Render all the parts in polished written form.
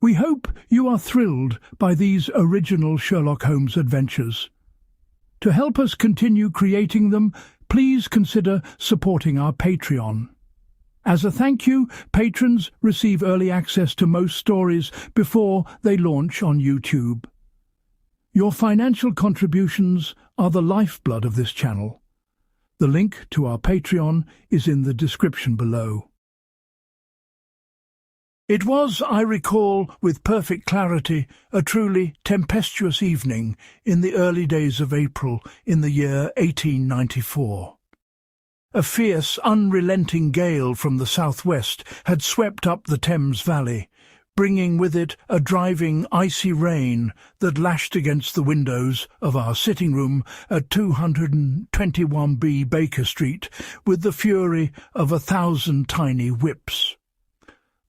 We hope you are thrilled by these original Sherlock Holmes adventures. To help us continue creating them, please consider supporting our Patreon. As a thank you, patrons receive early access to most stories before they launch on YouTube. Your financial contributions are the lifeblood of this channel. The link to our Patreon is in the description below. It was, I recall with perfect clarity, a truly tempestuous evening in the early days of April in the year 1894. A fierce, unrelenting gale from the southwest had swept up the Thames Valley, bringing with it a driving, icy rain that lashed against the windows of our sitting room at 221B Baker Street with the fury of 1,000 tiny whips.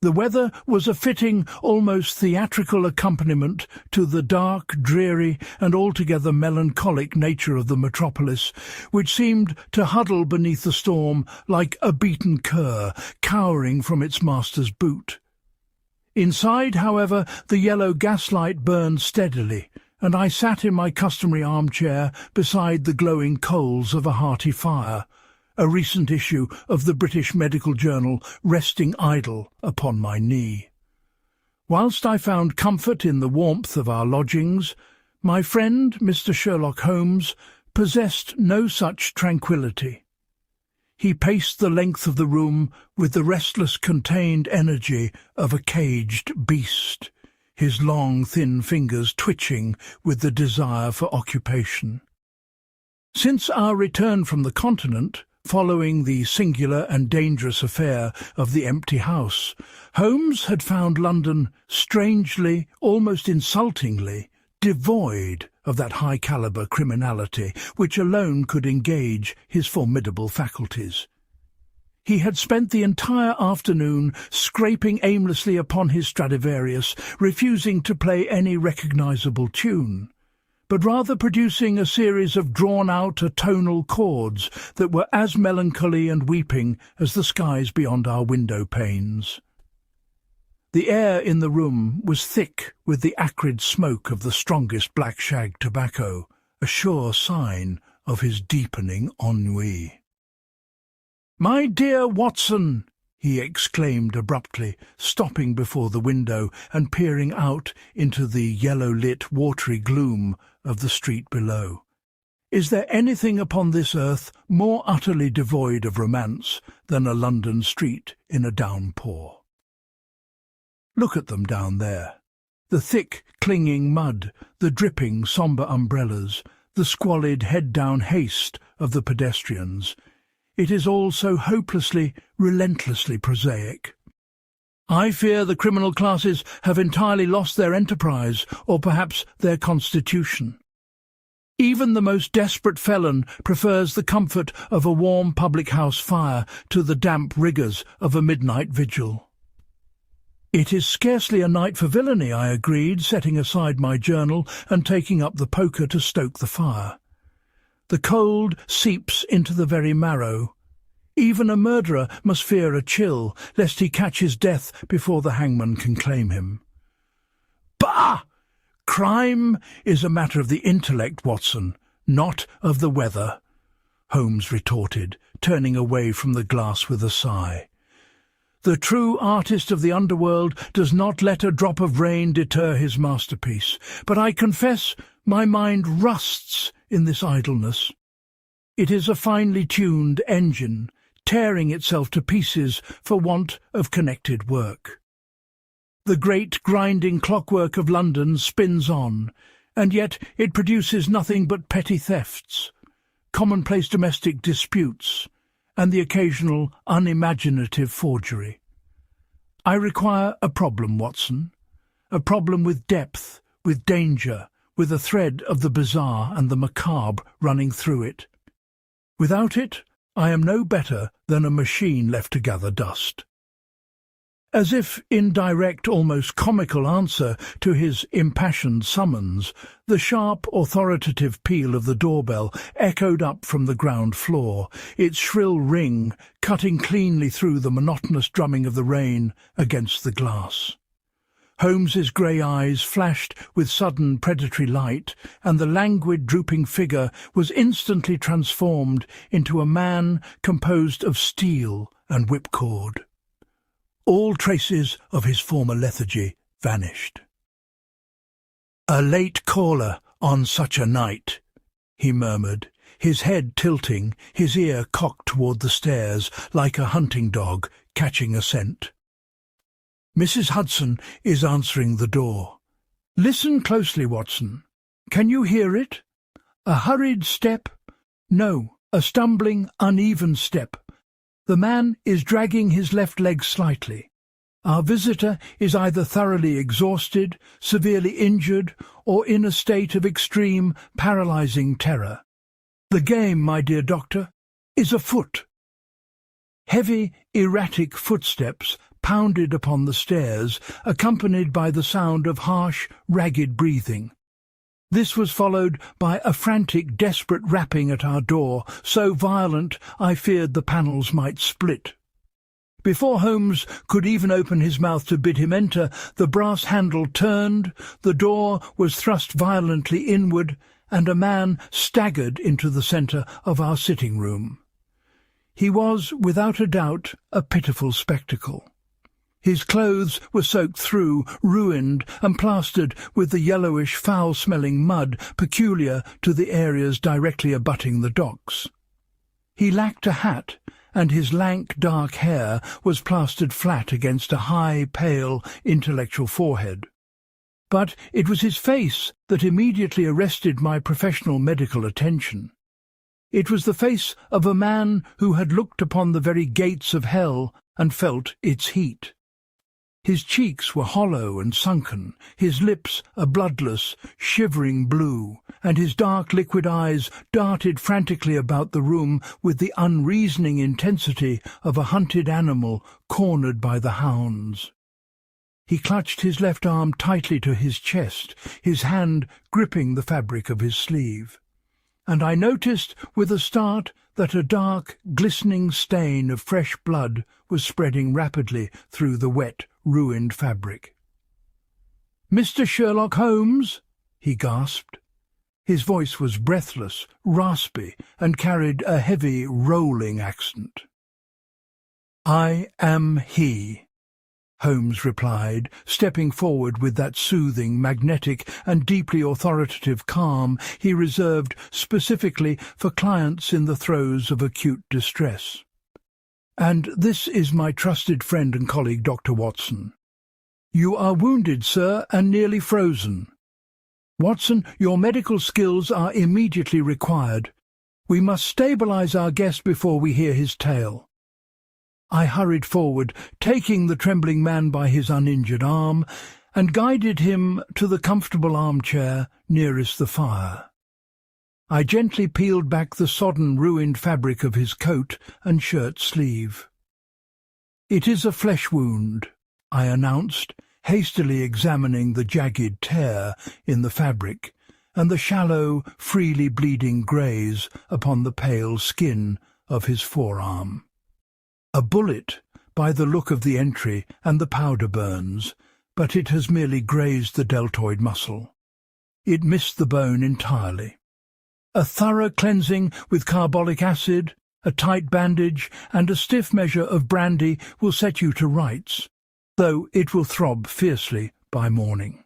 The weather was a fitting, almost theatrical accompaniment to the dark, dreary and altogether melancholic nature of the metropolis, which seemed to huddle beneath the storm like a beaten cur cowering from its master's boot. Inside, however, the yellow gaslight burned steadily, and I sat in my customary armchair beside the glowing coals of a hearty fire, a recent issue of the British Medical Journal resting idle upon my knee. Whilst I found comfort in the warmth of our lodgings, my friend, Mr. Sherlock Holmes, possessed no such tranquillity. He paced the length of the room with the restless, contained energy of a caged beast, his long, thin fingers twitching with the desire for occupation. Since our return from the continent, following the singular and dangerous affair of the empty house, Holmes had found London strangely, almost insultingly, devoid of that high-caliber criminality which alone could engage his formidable faculties. He had spent the entire afternoon scraping aimlessly upon his Stradivarius, refusing to play any recognizable tune, but rather producing a series of drawn-out atonal chords that were as melancholy and weeping as the skies beyond our window panes. The air in the room was thick with the acrid smoke of the strongest black shag tobacco, a sure sign of his deepening ennui. "My dear Watson!" he exclaimed abruptly, stopping before the window and peering out into the yellow-lit, watery gloom of the street below. "Is there anything upon this earth more utterly devoid of romance than a London street in a downpour? Look at them down there. The thick, clinging mud, the dripping, sombre umbrellas, the squalid, head-down haste of the pedestrians. It is all so hopelessly, relentlessly prosaic. I fear the criminal classes have entirely lost their enterprise, or perhaps their constitution. Even the most desperate felon prefers the comfort of a warm public-house fire to the damp rigours of a midnight vigil." "It is scarcely a night for villainy," I agreed, setting aside my journal and taking up the poker to stoke the fire. "The cold seeps into the very marrow. Even a murderer must fear a chill, lest he catch his death before the hangman can claim him." "Bah! Crime is a matter of the intellect, Watson, not of the weather," Holmes retorted, turning away from the glass with a sigh. "The true artist of the underworld does not let a drop of rain deter his masterpiece, but I confess my mind rusts in this idleness. It is a finely tuned engine, tearing itself to pieces for want of connected work. The great grinding clockwork of London spins on, and yet it produces nothing but petty thefts, commonplace domestic disputes, and the occasional unimaginative forgery. I require a problem, Watson, a problem with depth, with danger, with a thread of the bizarre and the macabre running through it. Without it, I am no better than a machine left to gather dust." As if in direct, almost comical answer to his impassioned summons, the sharp, authoritative peal of the doorbell echoed up from the ground floor, its shrill ring cutting cleanly through the monotonous drumming of the rain against the glass. Holmes's grey eyes flashed with sudden predatory light, and the languid, drooping figure was instantly transformed into a man composed of steel and whipcord. All traces of his former lethargy vanished. "A late caller on such a night," he murmured, his head tilting, his ear cocked toward the stairs like a hunting dog catching a scent. "Mrs. Hudson is answering the door. Listen closely, Watson. Can you hear it? A hurried step? No, a stumbling, uneven step. The man is dragging his left leg slightly. Our visitor is either thoroughly exhausted, severely injured, or in a state of extreme, paralyzing terror. The game, my dear doctor, is afoot." Heavy, erratic footsteps pounded upon the stairs, accompanied by the sound of harsh, ragged breathing. This was followed by a frantic, desperate rapping at our door, so violent I feared the panels might split. Before Holmes could even open his mouth to bid him enter, the brass handle turned, the door was thrust violently inward, and a man staggered into the centre of our sitting-room. He was, without a doubt, a pitiful spectacle. His clothes were soaked through, ruined, and plastered with the yellowish, foul-smelling mud peculiar to the areas directly abutting the docks. He lacked a hat, and his lank, dark hair was plastered flat against a high, pale, intellectual forehead. But it was his face that immediately arrested my professional medical attention. It was the face of a man who had looked upon the very gates of hell and felt its heat. His cheeks were hollow and sunken, his lips a bloodless, shivering blue, and his dark liquid eyes darted frantically about the room with the unreasoning intensity of a hunted animal cornered by the hounds. He clutched his left arm tightly to his chest, his hand gripping the fabric of his sleeve. And I noticed with a start that a dark, glistening stain of fresh blood was spreading rapidly through the wet, ruined fabric. "Mr. Sherlock Holmes?" he gasped. His voice was breathless, raspy, and carried a heavy, rolling accent. "I am he," Holmes replied, stepping forward with that soothing, magnetic, and deeply authoritative calm he reserved specifically for clients in the throes of acute distress. "And this is my trusted friend and colleague, Dr. Watson. You are wounded, sir, and nearly frozen. Watson, your medical skills are immediately required. We must stabilize our guest before we hear his tale." I hurried forward, taking the trembling man by his uninjured arm, and guided him to the comfortable armchair nearest the fire. I gently peeled back the sodden, ruined fabric of his coat and shirt sleeve. "It is a flesh wound," I announced, hastily examining the jagged tear in the fabric and the shallow, freely bleeding graze upon the pale skin of his forearm. "A bullet, by the look of the entry and the powder burns, but it has merely grazed the deltoid muscle. It missed the bone entirely. A thorough cleansing with carbolic acid, a tight bandage, and a stiff measure of brandy will set you to rights, though it will throb fiercely by morning."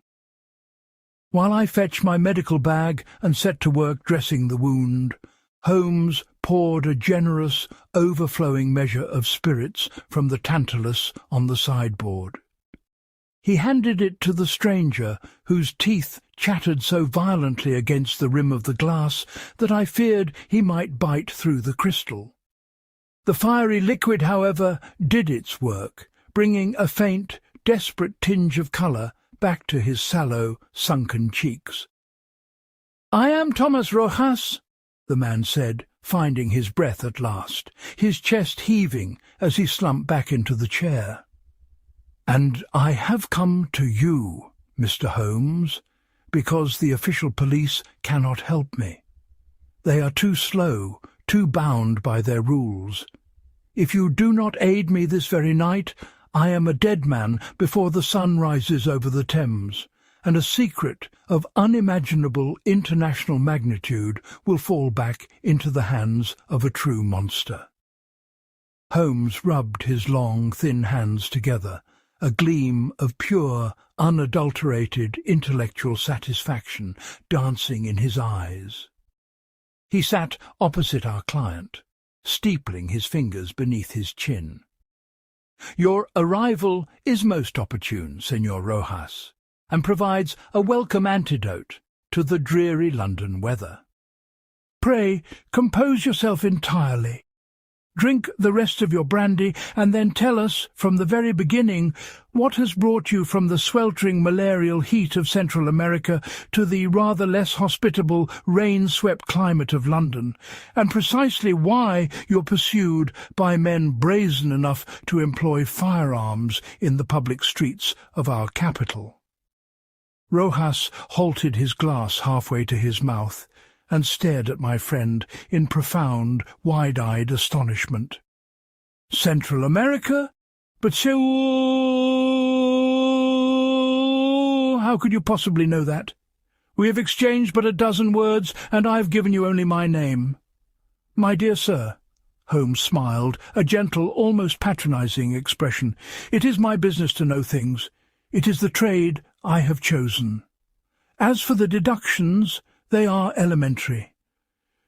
While I fetched my medical bag and set to work dressing the wound, Holmes poured a generous, overflowing measure of spirits from the tantalus on the sideboard. He handed it to the stranger, whose teeth chattered so violently against the rim of the glass that I feared he might bite through the crystal. The fiery liquid, however, did its work, bringing a faint, desperate tinge of colour back to his sallow, sunken cheeks. "I am Thomas Rojas," the man said, finding his breath at last, his chest heaving as he slumped back into the chair. "And I have come to you, Mr. Holmes, because the official police cannot help me. They are too slow, too bound by their rules. If you do not aid me this very night, I am a dead man before the sun rises over the Thames, and a secret of unimaginable international magnitude will fall back into the hands of a true monster." Holmes rubbed his long, thin hands together, a gleam of pure, unadulterated intellectual satisfaction dancing in his eyes. He sat opposite our client, steepling his fingers beneath his chin. "Your arrival is most opportune, Señor Rojas, and provides a welcome antidote to the dreary London weather. Pray, compose yourself entirely. Drink the rest of your brandy, and then tell us, from the very beginning, what has brought you from the sweltering malarial heat of Central America to the rather less hospitable, rain-swept climate of London, and precisely why you're pursued by men brazen enough to employ firearms in the public streets of our capital." Rojas halted his glass halfway to his mouth, and stared at my friend in profound, wide-eyed astonishment. "Central America? But so... how could you possibly know that? We have exchanged but a dozen words, and I have given you only my name." "My dear sir," Holmes smiled, a gentle, almost patronizing expression, "it is my business to know things. It is the trade I have chosen. As for the deductions, they are elementary.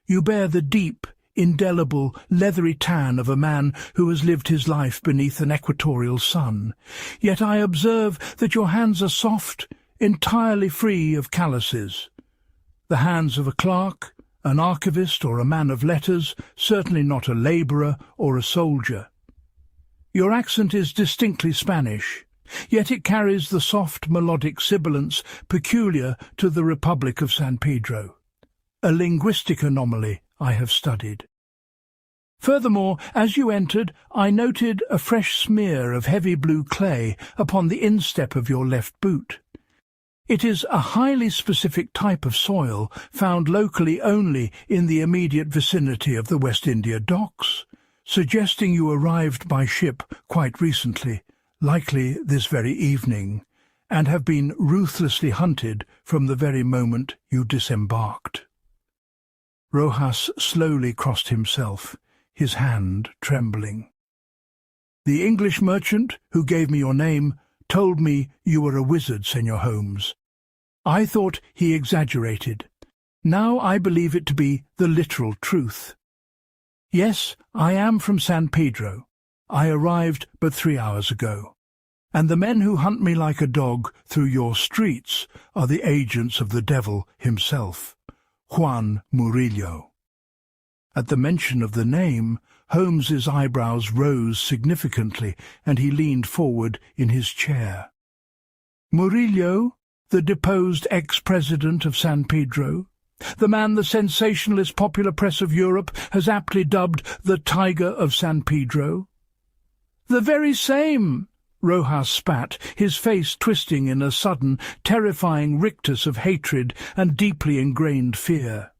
You bear the deep, indelible, leathery tan of a man who has lived his life beneath an equatorial sun. Yet I observe that your hands are soft, entirely free of calluses. The hands of a clerk, an archivist, or a man of letters, certainly not a labourer or a soldier. Your accent is distinctly Spanish, yet it carries the soft melodic sibilance peculiar to the Republic of San Pedro, a linguistic anomaly I have studied. Furthermore, as you entered, I noted a fresh smear of heavy blue clay upon the instep of your left boot. It is a highly specific type of soil found locally only in the immediate vicinity of the West India docks, suggesting you arrived by ship quite recently, likely this very evening, and have been ruthlessly hunted from the very moment you disembarked." Rojas slowly crossed himself, his hand trembling. "The English merchant who gave me your name told me you were a wizard, Señor Holmes. I thought he exaggerated. Now I believe it to be the literal truth. Yes, I am from San Pedro. I arrived but 3 hours ago, and the men who hunt me like a dog through your streets are the agents of the devil himself, Juan Murillo." At the mention of the name, Holmes's eyebrows rose significantly, and he leaned forward in his chair. "Murillo, the deposed ex-president of San Pedro, the man the sensationalist popular press of Europe has aptly dubbed the Tiger of San Pedro?" "The very same," Rojas spat, his face twisting in a sudden, terrifying rictus of hatred and deeply ingrained fear.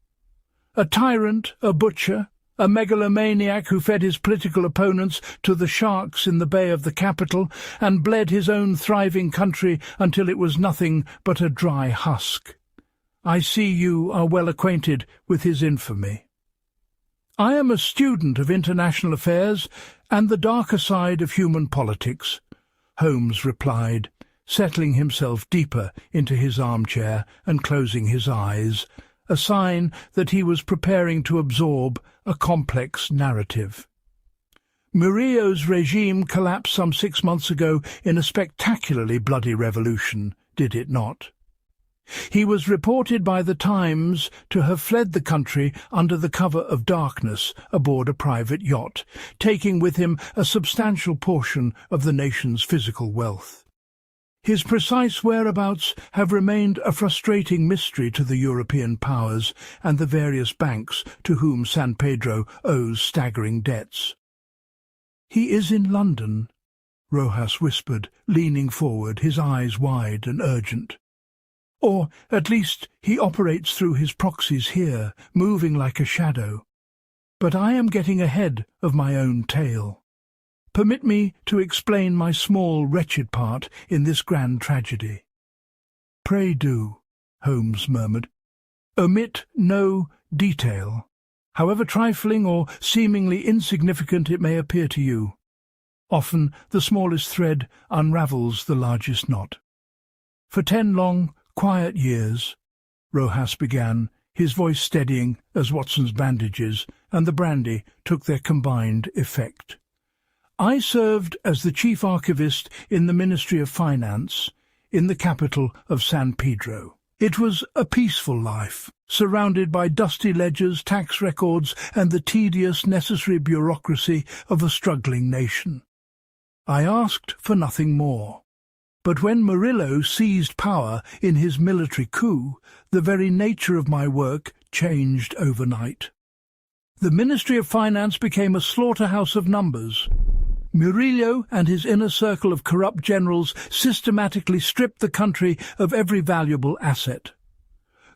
"A tyrant, a butcher, a megalomaniac who fed his political opponents to the sharks in the bay of the capital and bled his own thriving country until it was nothing but a dry husk. I see you are well acquainted with his infamy." "I am a student of international affairs and the darker side of human politics," Holmes replied, settling himself deeper into his armchair and closing his eyes, a sign that he was preparing to absorb a complex narrative. "Murillo's regime collapsed some 6 months ago in a spectacularly bloody revolution, did it not? He was reported by the Times to have fled the country under the cover of darkness aboard a private yacht, taking with him a substantial portion of the nation's physical wealth. His precise whereabouts have remained a frustrating mystery to the European powers and the various banks to whom San Pedro owes staggering debts." "He is in London," Rojas whispered, leaning forward, his eyes wide and urgent. "Or, at least, he operates through his proxies here, moving like a shadow. But I am getting ahead of my own tale. Permit me to explain my small, wretched part in this grand tragedy." "Pray do," Holmes murmured. "Omit no detail, however trifling or seemingly insignificant it may appear to you. Often the smallest thread unravels the largest knot." "For 10 long, quiet years," Rojas began, his voice steadying as Watson's bandages and the brandy took their combined effect, "I served as the chief archivist in the Ministry of Finance in the capital of San Pedro. It was a peaceful life, surrounded by dusty ledgers, tax records, and the tedious, necessary bureaucracy of a struggling nation. I asked for nothing more. But when Murillo seized power in his military coup, the very nature of my work changed overnight. The Ministry of Finance became a slaughterhouse of numbers. Murillo and his inner circle of corrupt generals systematically stripped the country of every valuable asset.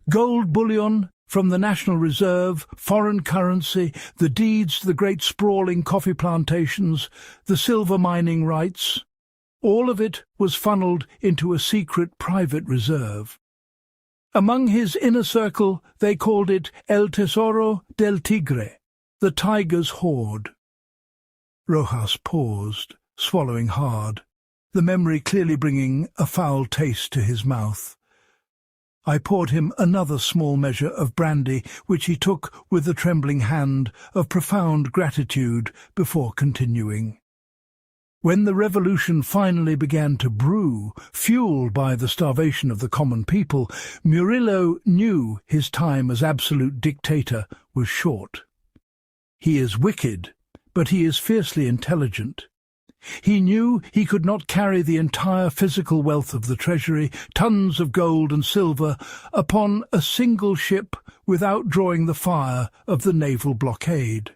Gold bullion from the National Reserve, foreign currency, the deeds to the great sprawling coffee plantations, the silver mining rights, all of it was funneled into a secret private reserve. Among his inner circle they called it El Tesoro del Tigre, the tiger's hoard. Rojas paused, swallowing hard, the memory clearly bringing a foul taste to his mouth. I poured him another small measure of brandy, which he took with a trembling hand of profound gratitude before continuing. When the revolution finally began to brew, fueled by the starvation of the common people, Murillo knew his time as absolute dictator was short. He is wicked, but he is fiercely intelligent. He knew he could not carry the entire physical wealth of the treasury, tons of gold and silver, upon a single ship without drawing the fire of the naval blockade.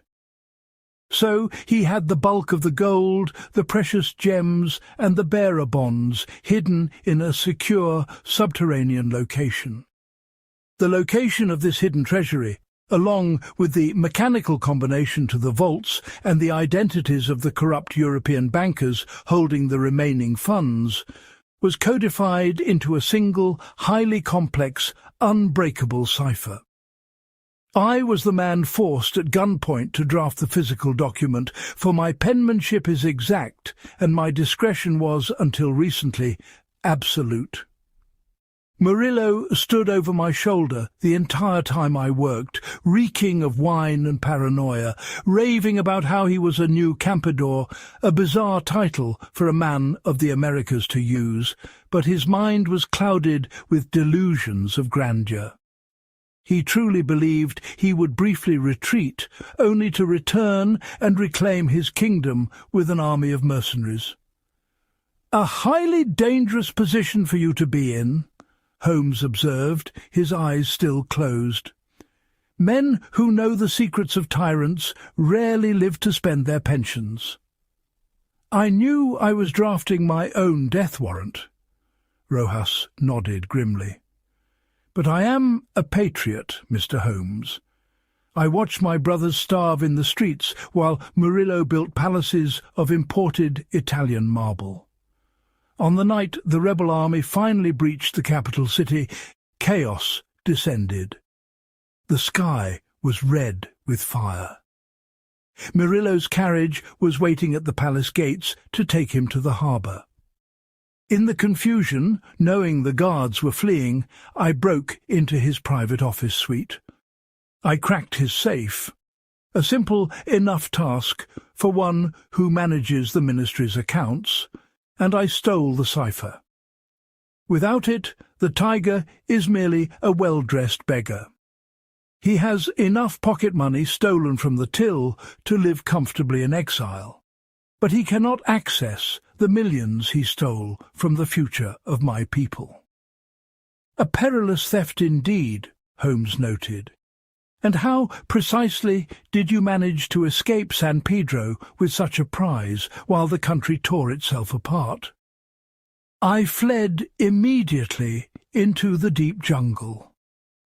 So he had the bulk of the gold, the precious gems, and the bearer bonds hidden in a secure subterranean location. The location of this hidden treasury, along with the mechanical combination to the vaults and the identities of the corrupt European bankers holding the remaining funds, was codified into a single, highly complex, unbreakable cipher. I was the man forced at gunpoint to draft the physical document, for my penmanship is exact and my discretion was, until recently, absolute. Murillo stood over my shoulder the entire time I worked, reeking of wine and paranoia, raving about how he was a new Campeador, a bizarre title for a man of the Americas to use, but his mind was clouded with delusions of grandeur. He truly believed he would briefly retreat, only to return and reclaim his kingdom with an army of mercenaries. "A highly dangerous position for you to be in," Holmes observed, his eyes still closed. "Men who know the secrets of tyrants rarely live to spend their pensions." "I knew I was drafting my own death warrant." Rojas nodded grimly. "But I am a patriot, Mr. Holmes. I watched my brothers starve in the streets while Murillo built palaces of imported Italian marble. On the night the rebel army finally breached the capital city, chaos descended. The sky was red with fire. Murillo's carriage was waiting at the palace gates to take him to the harbour. In the confusion, knowing the guards were fleeing, I broke into his private office suite. I cracked his safe, a simple enough task for one who manages the ministry's accounts, and I stole the cipher. Without it, the tiger is merely a well-dressed beggar. He has enough pocket money stolen from the till to live comfortably in exile, but he cannot access the millions he stole from the future of my people. "A perilous theft indeed," Holmes noted. "And how precisely did you manage to escape San Pedro with such a prize while the country tore itself apart?" "I fled immediately into the deep jungle.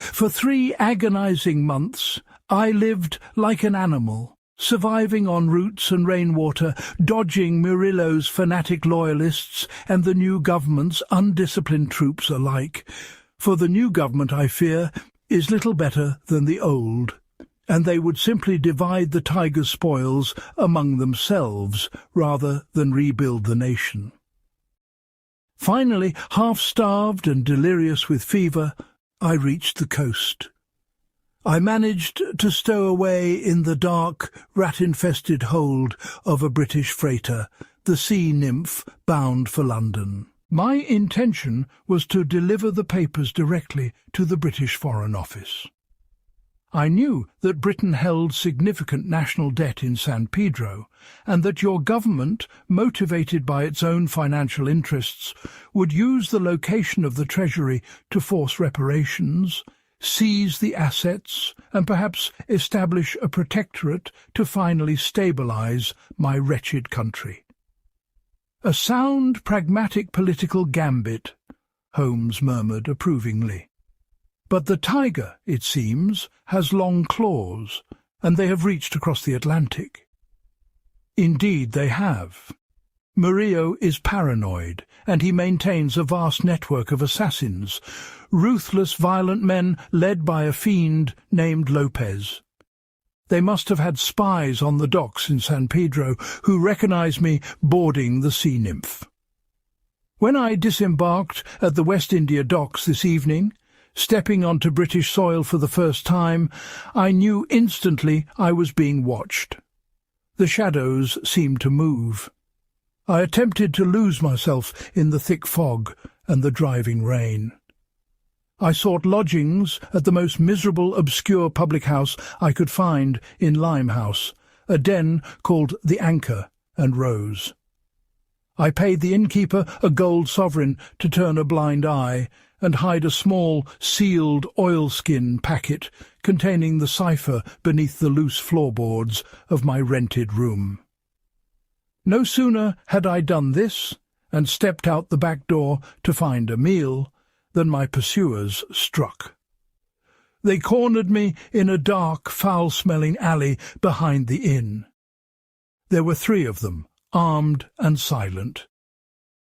For 3 agonizing months I lived like an animal, surviving en routes and rainwater, dodging Murillo's fanatic loyalists and the new government's undisciplined troops alike. For the new government, I fear, is little better than the old, and they would simply divide the tiger's spoils among themselves rather than rebuild the nation. Finally, half-starved and delirious with fever, I reached the coast. I managed to stow away in the dark, rat-infested hold of a British freighter, the Sea Nymph, bound for London. My intention was to deliver the papers directly to the British Foreign Office. I knew that Britain held significant national debt in San Pedro, and that your government, motivated by its own financial interests, would use the location of the Treasury to force reparations, seize the assets, and perhaps establish a protectorate to finally stabilize my wretched country. A sound, pragmatic political gambit, Holmes murmured approvingly. But the tiger, it seems, has long claws, and they have reached across the Atlantic. Indeed they have. Murillo is paranoid, and he maintains a vast network of assassins, ruthless, violent men led by a fiend named Lopez. They must have had spies on the docks in San Pedro who recognized me boarding the Sea Nymph. When I disembarked at the West India docks this evening, stepping onto British soil for the first time, I knew instantly I was being watched. The shadows seemed to move. I attempted to lose myself in the thick fog and the driving rain. I sought lodgings at the most miserable, obscure public house I could find in Limehouse, a den called the Anchor and Rose. I paid the innkeeper a gold sovereign to turn a blind eye and hide a small, sealed oilskin packet containing the cipher beneath the loose floorboards of my rented room. No sooner had I done this and stepped out the back door to find a meal than my pursuers struck. They cornered me in a dark, foul-smelling alley behind the inn. There were 3 of them, armed and silent.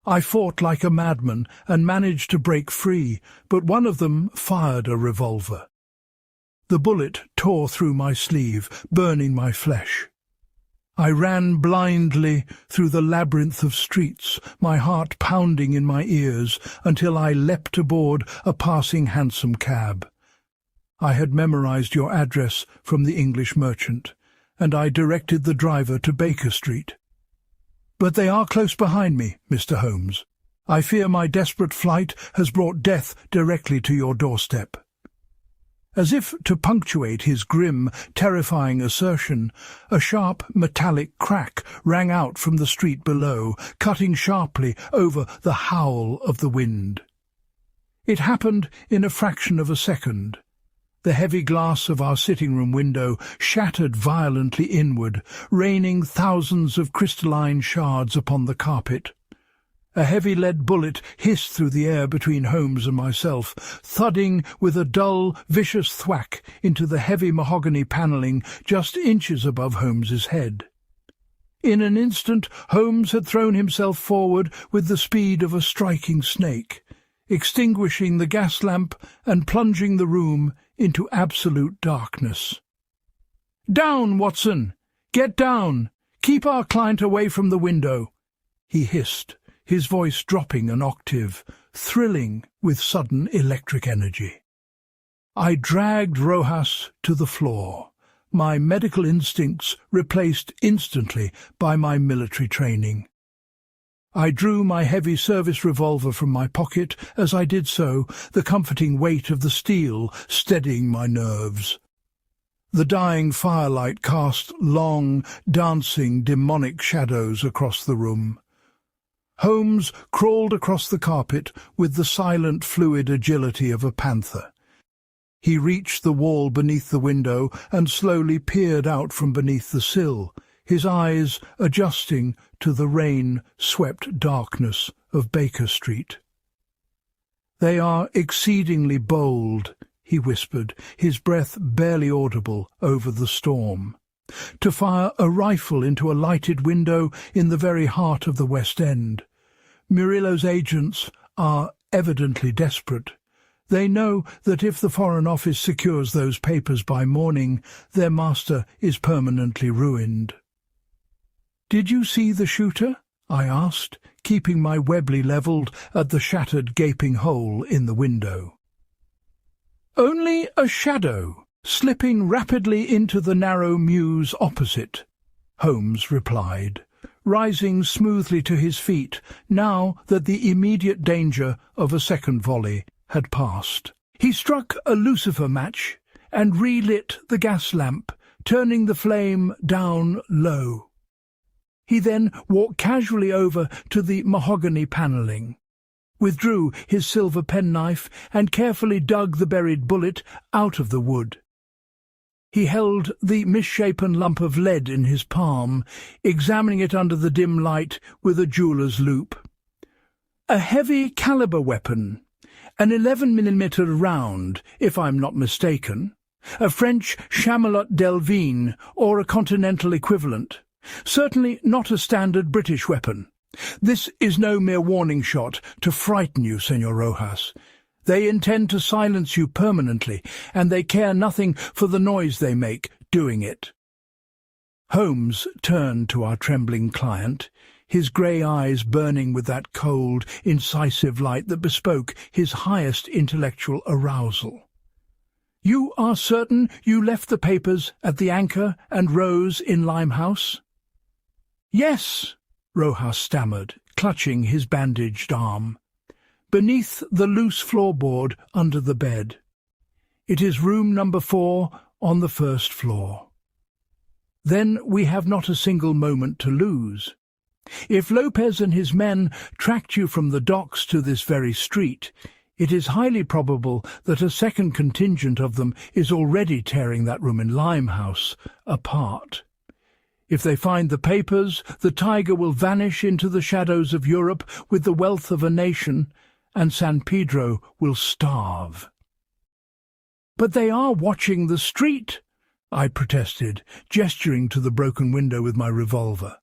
I fought like a madman and managed to break free, but one of them fired a revolver. The bullet tore through my sleeve, burning my flesh. I ran blindly through the labyrinth of streets, my heart pounding in my ears, until I leapt aboard a passing hansom cab. I had memorized your address from the English merchant, and I directed the driver to Baker Street. But they are close behind me, Mr. Holmes. I fear my desperate flight has brought death directly to your doorstep. As if to punctuate his grim, terrifying assertion, a sharp metallic crack rang out from the street below, cutting sharply over the howl of the wind. It happened in a fraction of a second. The heavy glass of our sitting-room window shattered violently inward, raining thousands of crystalline shards upon the carpet. A heavy lead bullet hissed through the air between Holmes and myself, thudding with a dull, vicious thwack into the heavy mahogany panelling just inches above Holmes's head. In an instant, Holmes had thrown himself forward with the speed of a striking snake, extinguishing the gas lamp and plunging the room into absolute darkness. "Down, Watson! Get down! Keep our client away from the window!" he hissed, his voice dropping an octave, thrilling with sudden electric energy. I dragged Rojas to the floor, my medical instincts replaced instantly by my military training. I drew my heavy service revolver from my pocket as I did so, the comforting weight of the steel steadying my nerves. The dying firelight cast long, dancing, demonic shadows across the room. Holmes crawled across the carpet with the silent, fluid agility of a panther. He reached the wall beneath the window and slowly peered out from beneath the sill, his eyes adjusting to the rain-swept darkness of Baker Street. "They are exceedingly bold," he whispered, his breath barely audible over the storm. to fire a rifle into a lighted window in the very heart of the West End. Murillo's agents are evidently desperate. They know that if the Foreign Office secures those papers by morning, their master is permanently ruined. "Did you see the shooter?" I asked, keeping my Webley levelled at the shattered gaping hole in the window. "Only a shadow, slipping rapidly into the narrow mews opposite," Holmes replied, rising smoothly to his feet now that the immediate danger of a second volley had passed. He struck a lucifer match and relit the gas lamp, turning the flame down low. He then walked casually over to the mahogany panelling, withdrew his silver penknife and carefully dug the buried bullet out of the wood. He held the misshapen lump of lead in his palm, examining it under the dim light with a jeweller's loupe. "A heavy caliber weapon, an 11mm round, if I'm not mistaken, a French Chamelot Delvine or a continental equivalent. Certainly not a standard British weapon. This is no mere warning shot to frighten you, Senor Rojas. They intend to silence you permanently, and they care nothing for the noise they make doing it." Holmes turned to our trembling client, his grey eyes burning with that cold, incisive light that bespoke his highest intellectual arousal. "You are certain you left the papers at the Anchor and Rose in Limehouse?" "Yes," Rojas stammered, clutching his bandaged arm. "Beneath the loose floorboard under the bed. It is room number 4 on the first floor." "Then we have not a single moment to lose. If Lopez and his men tracked you from the docks to this very street, it is highly probable that a second contingent of them is already tearing that room in Limehouse apart. If they find the papers, the tiger will vanish into the shadows of Europe with the wealth of a nation, and San Pedro will starve." "But they are watching the street," I protested, gesturing to the broken window with my revolver.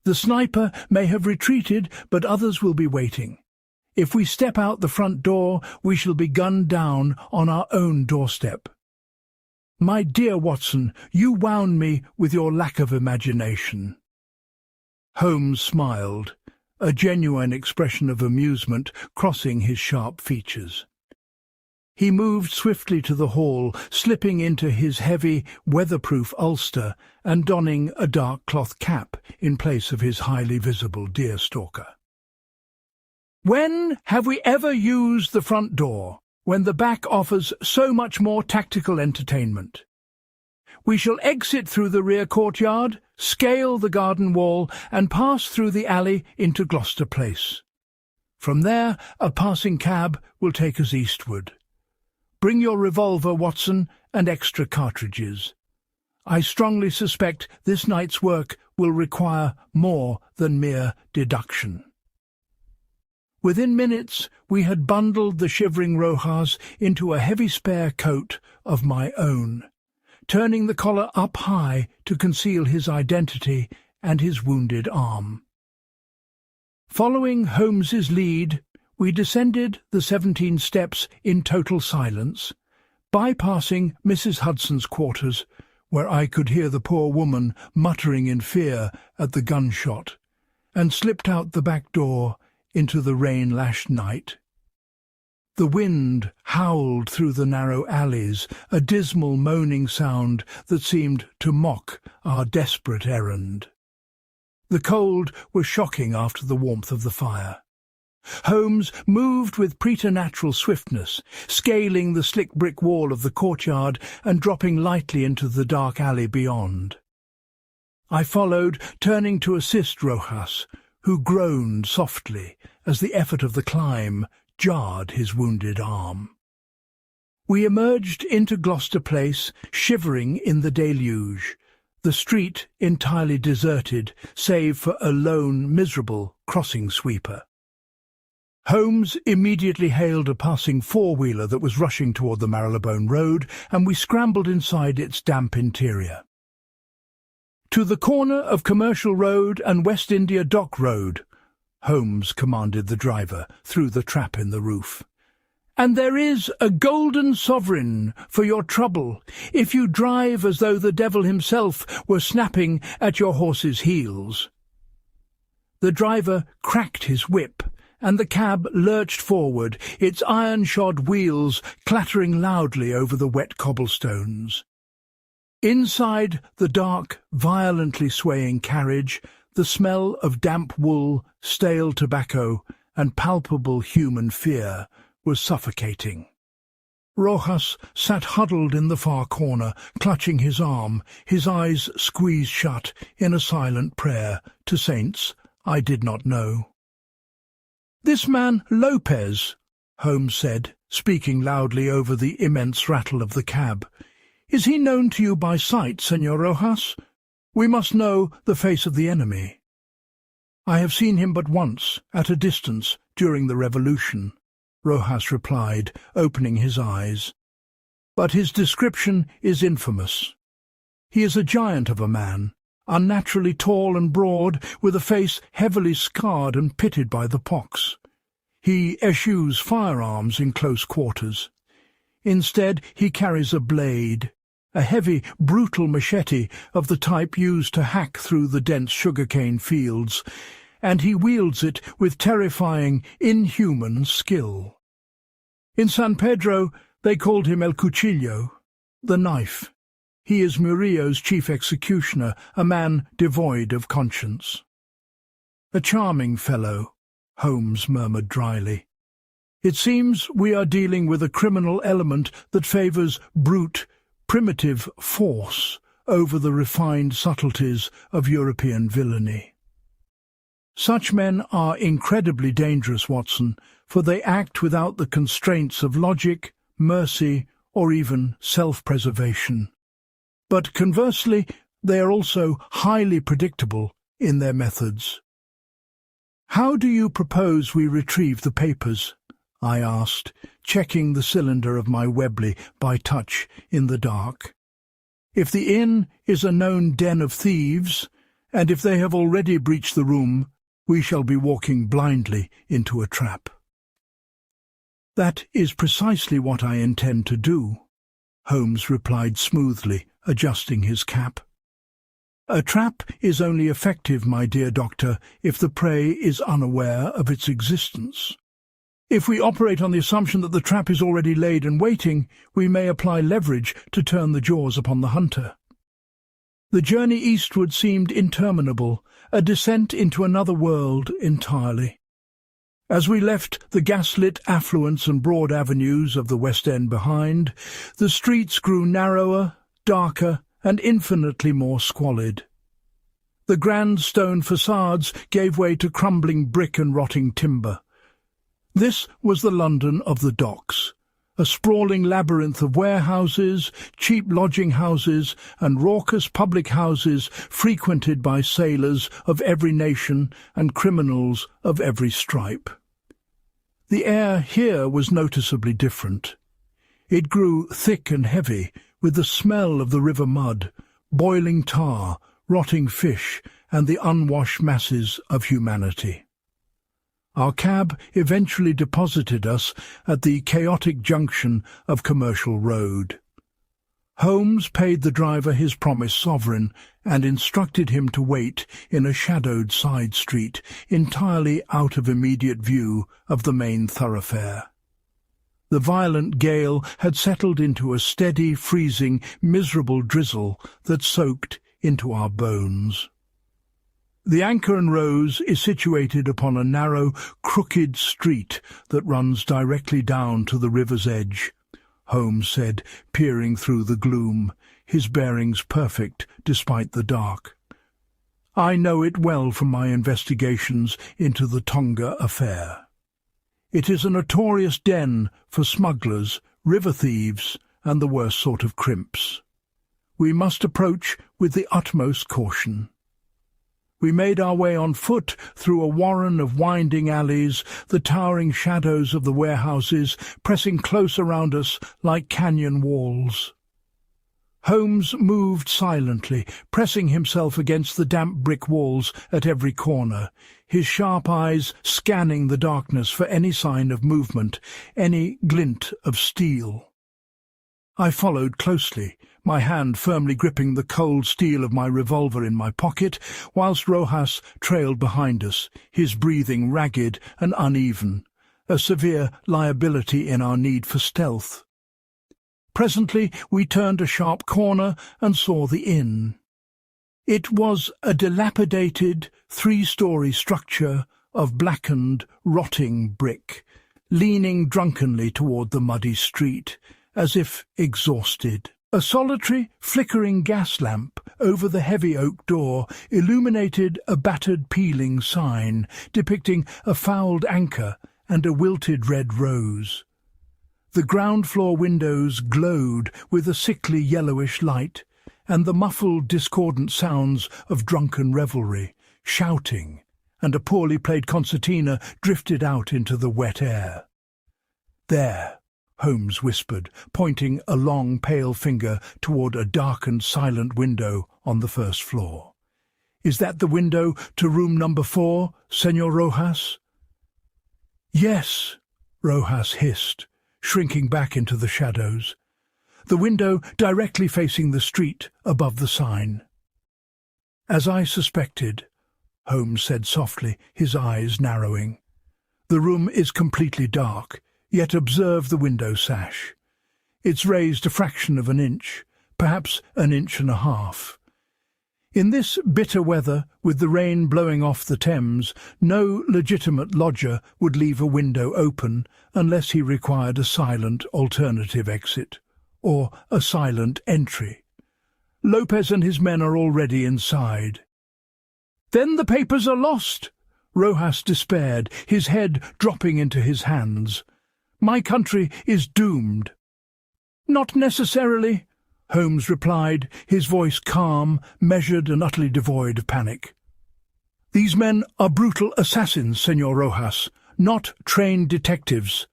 "The sniper may have retreated, but others will be waiting. If we step out the front door, we shall be gunned down on our own doorstep." "My dear Watson, you wound me with your lack of imagination." Holmes smiled, a genuine expression of amusement crossing his sharp features. He moved swiftly to the hall, slipping into his heavy, weatherproof ulster and donning a dark cloth cap in place of his highly visible deerstalker. "When have we ever used the front door, when the back offers so much more tactical entertainment? We shall exit through the rear courtyard, scale the garden wall, and pass through the alley into Gloucester Place. From there, a passing cab will take us eastward. Bring your revolver, Watson, and extra cartridges. I strongly suspect this night's work will require more than mere deduction." Within minutes we had bundled the shivering Rojas into a heavy spare coat of my own, turning the collar up high to conceal his identity and his wounded arm. Following Holmes's lead, we descended the 17 steps in total silence, bypassing Mrs. Hudson's quarters, where I could hear the poor woman muttering in fear at the gunshot, and slipped out the back door into the rain-lashed night. The wind howled through the narrow alleys, a dismal moaning sound that seemed to mock our desperate errand. The cold was shocking after the warmth of the fire. Holmes moved with preternatural swiftness, scaling the slick brick wall of the courtyard and dropping lightly into the dark alley beyond. I followed, turning to assist Rojas, who groaned softly as the effort of the climb jarred his wounded arm. We emerged into Gloucester Place, shivering in the deluge, the street entirely deserted, save for a lone, miserable crossing sweeper. Holmes immediately hailed a passing four-wheeler that was rushing toward the Marylebone Road, and we scrambled inside its damp interior. "To the corner of Commercial Road and West India Dock Road," Holmes commanded the driver through the trap in the roof. "And there is a golden sovereign for your trouble if you drive as though the devil himself were snapping at your horse's heels." The driver cracked his whip, and the cab lurched forward, its iron-shod wheels clattering loudly over the wet cobblestones. Inside the dark, violently swaying carriage, the smell of damp wool, stale tobacco, and palpable human fear was suffocating. Rojas sat huddled in the far corner, clutching his arm, his eyes squeezed shut in a silent prayer to saints I did not know. "This man Lopez," Holmes said, speaking loudly over the immense rattle of the cab, "is he known to you by sight, Señor Rojas? We must know the face of the enemy." "I have seen him but once, at a distance, during the Revolution," Rojas replied, opening his eyes. "But his description is infamous. He is a giant of a man, unnaturally tall and broad, with a face heavily scarred and pitted by the pox. He eschews firearms in close quarters. Instead, he carries a blade, a heavy, brutal machete of the type used to hack through the dense sugarcane fields, and he wields it with terrifying, inhuman skill. In San Pedro, they called him El Cuchillo, the knife. He is Murillo's chief executioner, a man devoid of conscience." "A charming fellow," Holmes murmured dryly. "It seems we are dealing with a criminal element that favours brute, primitive force over the refined subtleties of European villainy. Such men are incredibly dangerous, Watson, for they act without the constraints of logic, mercy, or even self-preservation. But conversely, they are also highly predictable in their methods." "How do you propose we retrieve the papers?" I asked, checking the cylinder of my Webley by touch in the dark. "If the inn is a known den of thieves, and if they have already breached the room, we shall be walking blindly into a trap." "That is precisely what I intend to do," Holmes replied smoothly, adjusting his cap. "A trap is only effective, my dear doctor, if the prey is unaware of its existence. If we operate on the assumption that the trap is already laid and waiting, we may apply leverage to turn the jaws upon the hunter." The journey eastward seemed interminable, a descent into another world entirely. As we left the gas-lit affluence and broad avenues of the West End behind, the streets grew narrower, darker, and infinitely more squalid. The grand stone facades gave way to crumbling brick and rotting timber. This was the London of the docks, a sprawling labyrinth of warehouses, cheap lodging-houses, and raucous public houses frequented by sailors of every nation and criminals of every stripe. The air here was noticeably different. It grew thick and heavy, with the smell of the river mud, boiling tar, rotting fish, and the unwashed masses of humanity. Our cab eventually deposited us at the chaotic junction of Commercial Road. Holmes paid the driver his promised sovereign and instructed him to wait in a shadowed side street entirely out of immediate view of the main thoroughfare. The violent gale had settled into a steady, freezing, miserable drizzle that soaked into our bones. The Anchor and Rose is situated upon a narrow, crooked street that runs directly down to the river's edge, Holmes said, peering through the gloom, his bearings perfect despite the dark. "I know it well from my investigations into the Tonga affair. It is a notorious den for smugglers, river thieves, and the worst sort of crimps. We must approach with the utmost caution." We made our way on foot through a warren of winding alleys, the towering shadows of the warehouses pressing close around us like canyon walls. Holmes moved silently, pressing himself against the damp brick walls at every corner, his sharp eyes scanning the darkness for any sign of movement, any glint of steel. I followed closely, my hand firmly gripping the cold steel of my revolver in my pocket, whilst Rojas trailed behind us, his breathing ragged and uneven, a severe liability in our need for stealth. Presently we turned a sharp corner and saw the inn. It was a dilapidated, three-story structure of blackened, rotting brick, leaning drunkenly toward the muddy street, as if exhausted. A solitary, flickering gas lamp over the heavy oak door illuminated a battered peeling sign depicting a fouled anchor and a wilted red rose. The ground-floor windows glowed with a sickly yellowish light, and the muffled, discordant sounds of drunken revelry, shouting, and a poorly played concertina drifted out into the wet air. "There," Holmes whispered, pointing a long, pale finger toward a darkened, silent window on the first floor. "Is that the window to room number 4, Señor Rojas?" "Yes," Rojas hissed, shrinking back into the shadows. The window directly facing the street above the sign. "As I suspected," Holmes said softly, his eyes narrowing. "The room is completely dark, yet observe the window sash. It's raised a fraction of an inch, perhaps an inch and a half. In this bitter weather, with the rain blowing off the Thames, no legitimate lodger would leave a window open unless he required a silent alternative exit, or a silent entry. Lopez and his men are already inside." "Then the papers are lost!" Rojas despaired, his head dropping into his hands. "My country is doomed." "Not necessarily," Holmes replied, his voice calm, measured and utterly devoid of panic. "These men are brutal assassins, Señor Rojas, not trained detectives.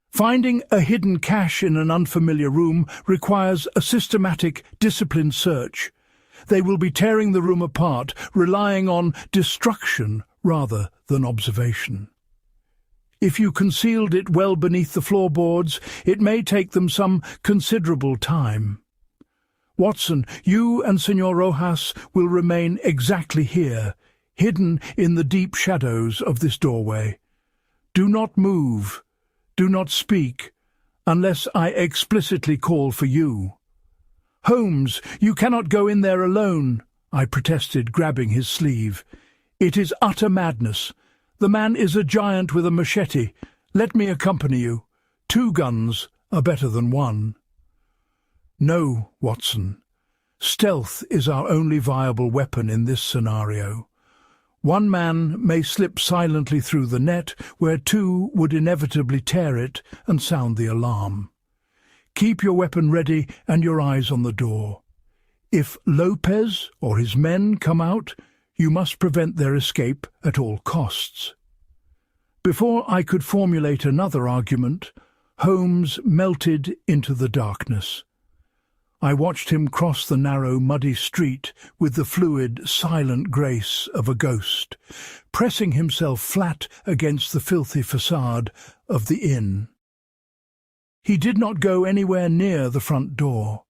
Finding a hidden cache in an unfamiliar room requires a systematic, disciplined search. They will be tearing the room apart, relying on destruction rather than observation. If you concealed it well beneath the floorboards, it may take them some considerable time. Watson, you and Señor Rojas will remain exactly here, hidden in the deep shadows of this doorway. Do not move, do not speak, unless I explicitly call for you." "Holmes, you cannot go in there alone," I protested, grabbing his sleeve. "It is utter madness. The man is a giant with a machete. Let me accompany you. 2 guns are better than 1. "No, Watson. Stealth is our only viable weapon in this scenario. One man may slip silently through the net where 2 would inevitably tear it and sound the alarm. Keep your weapon ready and your eyes on the door. If Lopez or his men come out, you must prevent their escape at all costs." Before I could formulate another argument, Holmes melted into the darkness. I watched him cross the narrow, muddy street with the fluid, silent grace of a ghost, pressing himself flat against the filthy facade of the inn. He did not go anywhere near the front door.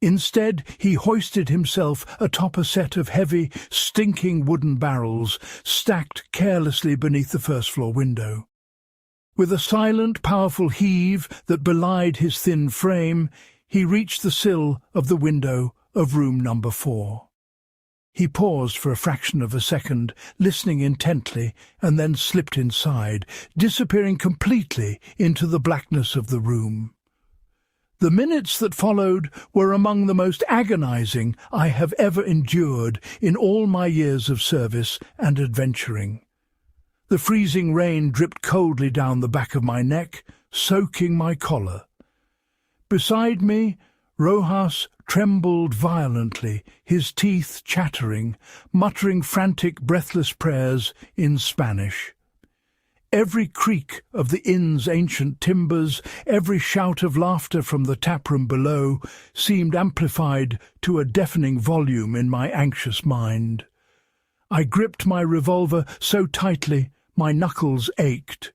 Instead, he hoisted himself atop a set of heavy, stinking wooden barrels stacked carelessly beneath the first-floor window. With a silent, powerful heave that belied his thin frame, he reached the sill of the window of room number 4. He paused for a fraction of a second, listening intently, and then slipped inside, disappearing completely into the blackness of the room. The minutes that followed were among the most agonizing I have ever endured in all my years of service and adventuring. The freezing rain dripped coldly down the back of my neck, soaking my collar. Beside me, Rojas trembled violently, his teeth chattering, muttering frantic, breathless prayers in Spanish. Every creak of the inn's ancient timbers, every shout of laughter from the taproom below, seemed amplified to a deafening volume in my anxious mind. I gripped my revolver so tightly my knuckles ached.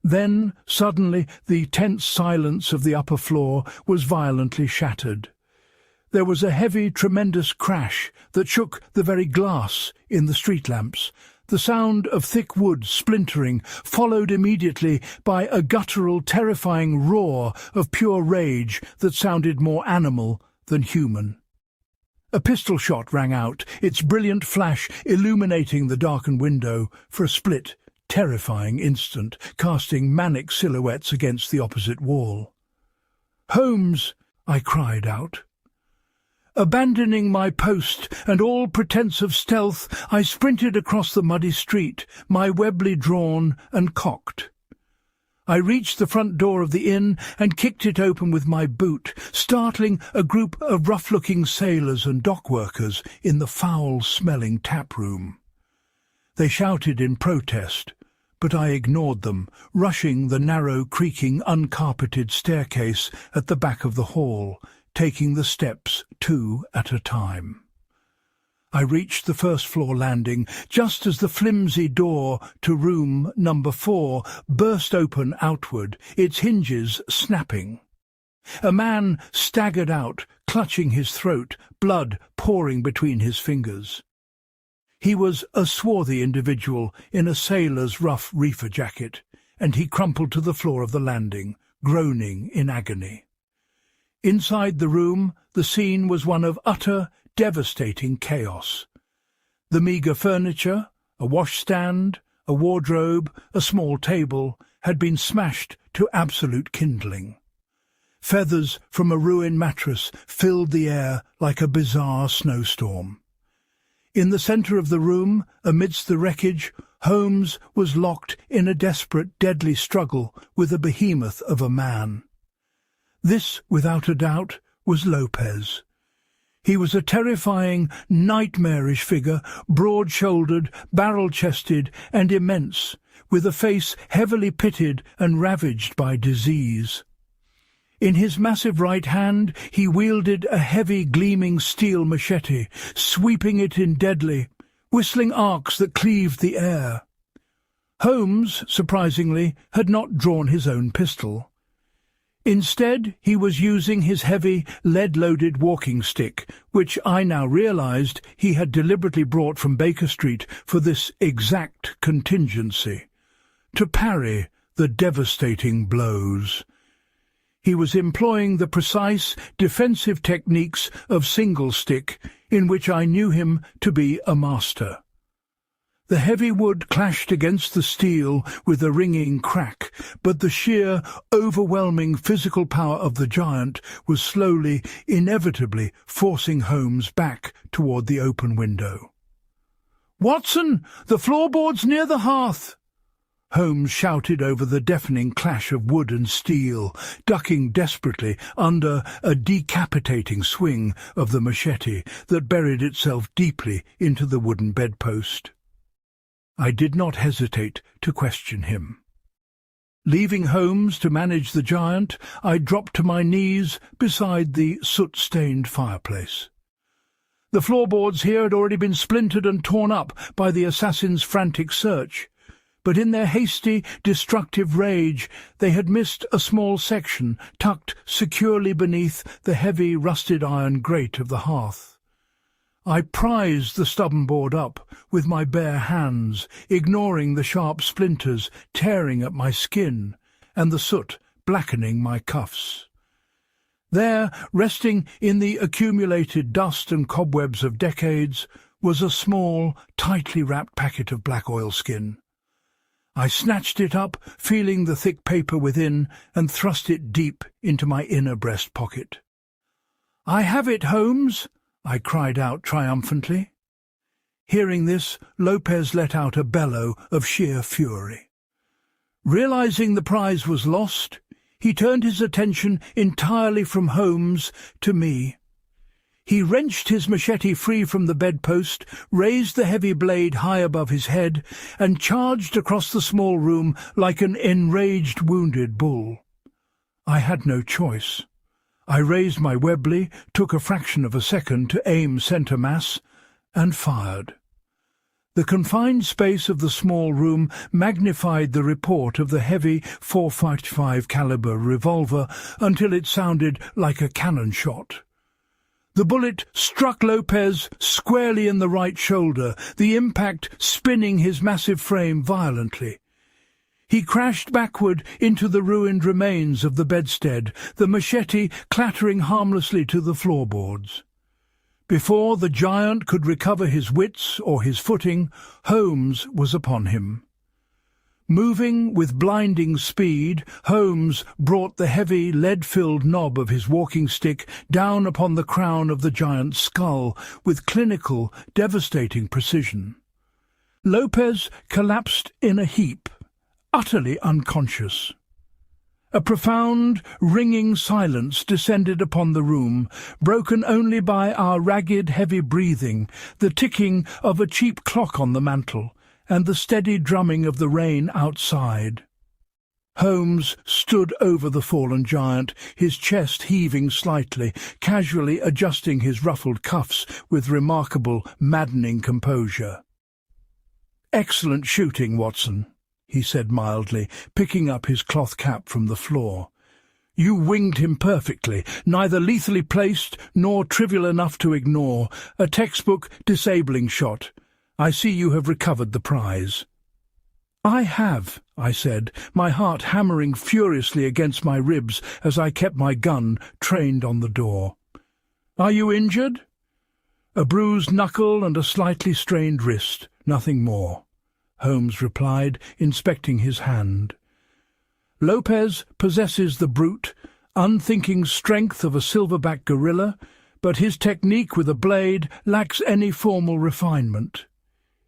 Then, suddenly, the tense silence of the upper floor was violently shattered. There was a heavy, tremendous crash that shook the very glass in the street lamps. The sound of thick wood splintering, followed immediately by a guttural, terrifying roar of pure rage that sounded more animal than human. A pistol shot rang out, its brilliant flash illuminating the darkened window for a split, terrifying instant, casting manic silhouettes against the opposite wall. "Holmes!" I cried out. Abandoning my post and all pretence of stealth, I sprinted across the muddy street, my Webley drawn and cocked. I reached the front door of the inn and kicked it open with my boot, startling a group of rough-looking sailors and dock workers in the foul-smelling tap-room. They shouted in protest, but I ignored them, rushing the narrow, creaking, uncarpeted staircase at the back of the hall, taking the steps 2 at a time. I reached the first-floor landing just as the flimsy door to room number 4 burst open outward, its hinges snapping. A man staggered out, clutching his throat, blood pouring between his fingers. He was a swarthy individual in a sailor's rough reefer jacket, and he crumpled to the floor of the landing, groaning in agony. Inside the room, the scene was one of utter, devastating chaos. The meagre furniture, a washstand, a wardrobe, a small table, had been smashed to absolute kindling. Feathers from a ruined mattress filled the air like a bizarre snowstorm. In the centre of the room, amidst the wreckage, Holmes was locked in a desperate, deadly struggle with a behemoth of a man. This, without a doubt, was Lopez. He was a terrifying, nightmarish figure, broad-shouldered, barrel-chested, and immense, with a face heavily pitted and ravaged by disease. In his massive right hand he wielded a heavy, gleaming steel machete, sweeping it in deadly, whistling arcs that cleaved the air. Holmes, surprisingly, had not drawn his own pistol. Instead, he was using his heavy, lead-loaded walking stick, which I now realized he had deliberately brought from Baker Street for this exact contingency, to parry the devastating blows. He was employing the precise, defensive techniques of single stick, in which I knew him to be a master. The heavy wood clashed against the steel with a ringing crack, but the sheer, overwhelming physical power of the giant was slowly, inevitably forcing Holmes back toward the open window. "Watson, the floorboards near the hearth!" Holmes shouted over the deafening clash of wood and steel, ducking desperately under a decapitating swing of the machete that buried itself deeply into the wooden bedpost. I did not hesitate to question him. Leaving Holmes to manage the giant, I dropped to my knees beside the soot-stained fireplace. The floorboards here had already been splintered and torn up by the assassin's frantic search, but in their hasty, destructive rage they had missed a small section tucked securely beneath the heavy, rusted iron grate of the hearth. I prized the stubborn board up with my bare hands, ignoring the sharp splinters tearing at my skin and the soot blackening my cuffs. There, resting in the accumulated dust and cobwebs of decades, was a small, tightly wrapped packet of black oilskin. I snatched it up, feeling the thick paper within, and thrust it deep into my inner breast pocket. "I have it, Holmes!" I cried out triumphantly. Hearing this, Lopez let out a bellow of sheer fury. Realizing the prize was lost, he turned his attention entirely from Holmes to me. He wrenched his machete free from the bedpost, raised the heavy blade high above his head, and charged across the small room like an enraged wounded bull. I had no choice. I raised my Webley, took a fraction of a second to aim centre mass, and fired. The confined space of the small room magnified the report of the heavy .455 caliber revolver until it sounded like a cannon shot. The bullet struck Lopez squarely in the right shoulder, the impact spinning his massive frame violently. He crashed backward into the ruined remains of the bedstead, the machete clattering harmlessly to the floorboards. Before the giant could recover his wits or his footing, Holmes was upon him. Moving with blinding speed, Holmes brought the heavy, lead-filled knob of his walking stick down upon the crown of the giant's skull with clinical, devastating precision. Lopez collapsed in a heap, utterly unconscious. A profound, ringing silence descended upon the room, broken only by our ragged, heavy breathing, the ticking of a cheap clock on the mantel, and the steady drumming of the rain outside. Holmes stood over the fallen giant, his chest heaving slightly, casually adjusting his ruffled cuffs with remarkable, maddening composure. "Excellent shooting, Watson," he said mildly, picking up his cloth cap from the floor. "You winged him perfectly, neither lethally placed nor trivial enough to ignore. A textbook disabling shot. I see you have recovered the prize." "I have," I said, my heart hammering furiously against my ribs as I kept my gun trained on the door. "Are you injured?" "A bruised knuckle and a slightly strained wrist, nothing more," Holmes replied, inspecting his hand. "Lopez possesses the brute, unthinking strength of a silverback gorilla, but his technique with a blade lacks any formal refinement.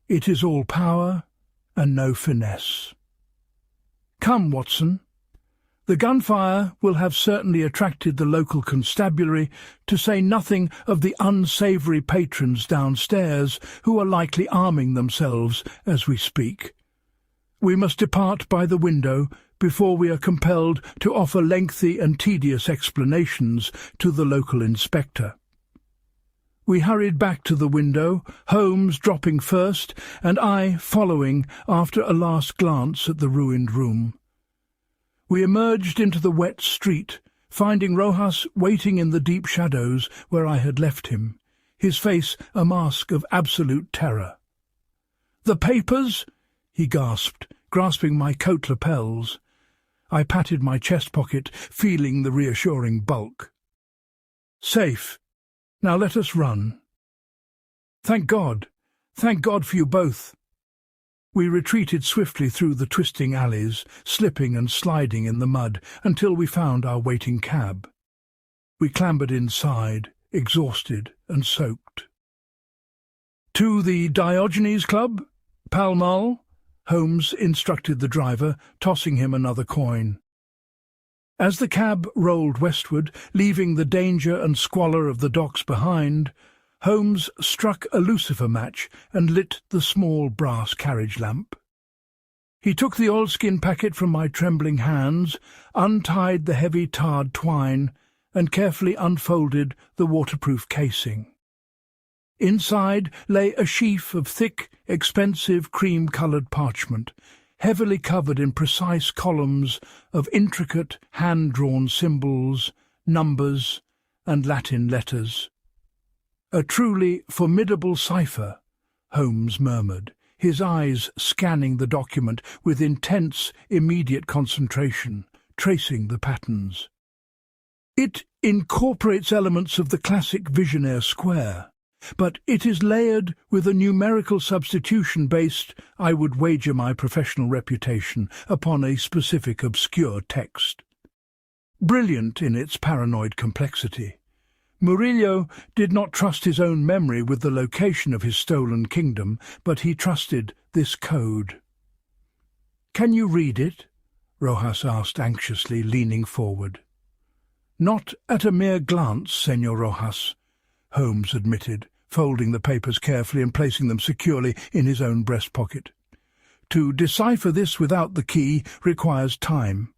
It is all power and no finesse. Come, Watson. The gunfire will have certainly attracted the local constabulary, to say nothing of the unsavoury patrons downstairs who are likely arming themselves as we speak. We must depart by the window before we are compelled to offer lengthy and tedious explanations to the local inspector." We hurried back to the window, Holmes dropping first, and I following after a last glance at the ruined room. We emerged into the wet street, finding Rojas waiting in the deep shadows where I had left him, his face a mask of absolute terror. "The papers?" he gasped, grasping my coat lapels. I patted my chest pocket, feeling the reassuring bulk. "Safe. Now let us run." Thank God for you both." We retreated swiftly through the twisting alleys, slipping and sliding in the mud, until we found our waiting cab. We clambered inside, exhausted and soaked. "To the Diogenes Club, Pall Mall," Holmes instructed the driver, tossing him another coin. As the cab rolled westward, leaving the danger and squalor of the docks behind, Holmes struck a lucifer match and lit the small brass carriage lamp. He took the oilskin packet from my trembling hands, untied the heavy tarred twine, and carefully unfolded the waterproof casing. Inside lay a sheaf of thick, expensive cream-coloured parchment, heavily covered in precise columns of intricate hand-drawn symbols, numbers, and Latin letters. "A truly formidable cipher," Holmes murmured, his eyes scanning the document with intense, immediate concentration, tracing the patterns. "It incorporates elements of the classic Vigenère square, but it is layered with a numerical substitution based, I would wager my professional reputation, upon a specific obscure text. Brilliant in its paranoid complexity, Murillo did not trust his own memory with the location of his stolen kingdom, but he trusted this code. "Can you read it?" Rojas asked anxiously, leaning forward. "Not at a mere glance, Señor Rojas. Holmes admitted, folding the papers carefully and placing them securely in his own breast pocket. To decipher this without the key requires time.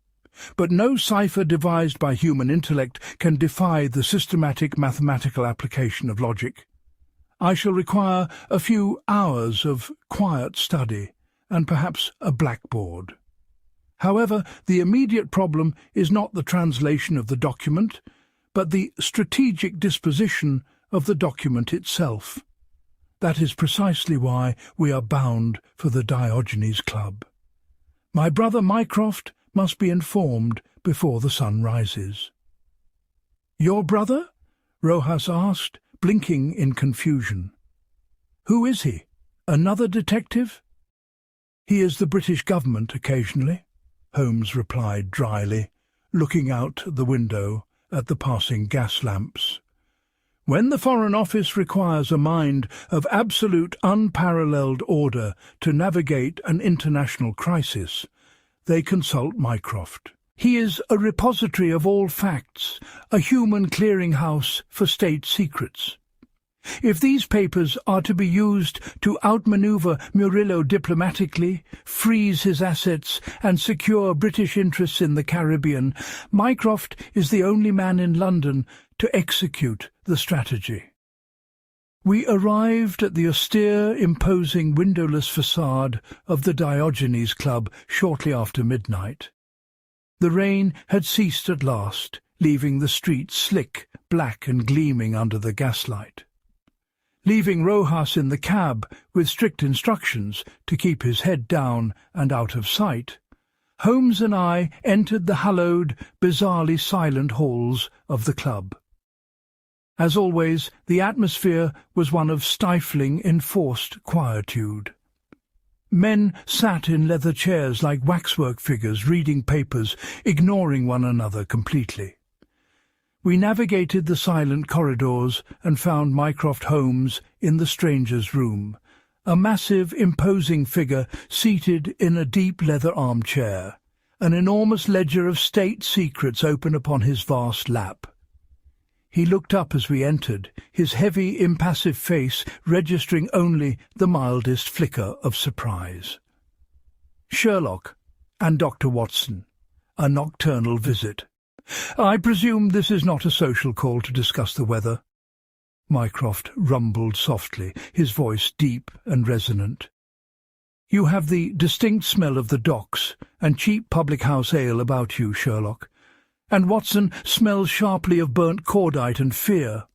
But no cipher devised by human intellect can defy the systematic mathematical application of logic. I shall require a few hours of quiet study and perhaps a blackboard. However, the immediate problem is not the translation of the document, but the strategic disposition of the document itself. That is precisely why we are bound for the Diogenes Club. My brother Mycroft must be informed before the sun rises. "Your brother?" Rojas asked, blinking in confusion. "Who is he? Another detective?" "He is the British government occasionally," Holmes replied dryly, looking out the window at the passing gas lamps. "When the Foreign Office requires a mind of absolute unparalleled order to navigate an international crisis, they consult Mycroft. He is a repository of all facts, a human clearinghouse for state secrets. If these papers are to be used to outmaneuver Murillo diplomatically, freeze his assets and secure British interests in the Caribbean, Mycroft is the only man in London to execute the strategy." We arrived at the austere, imposing, windowless facade of the Diogenes Club shortly after midnight. The rain had ceased at last, leaving the street slick, black and gleaming under the gaslight. Leaving Rojas in the cab with strict instructions to keep his head down and out of sight, Holmes and I entered the hallowed, bizarrely silent halls of the club. As always, the atmosphere was one of stifling, enforced quietude. Men sat in leather chairs like waxwork figures, reading papers, ignoring one another completely. We navigated the silent corridors and found Mycroft Holmes in the stranger's room, a massive, imposing figure seated in a deep leather armchair, an enormous ledger of state secrets open upon his vast lap. He looked up as we entered, his heavy, impassive face registering only the mildest flicker of surprise. "Sherlock and Dr. Watson, a nocturnal visit. I presume this is not a social call to discuss the weather?" Mycroft rumbled softly, his voice deep and resonant. "You have the distinct smell of the docks and cheap public-house ale about you, Sherlock. And Watson smells sharply of burnt cordite and fear.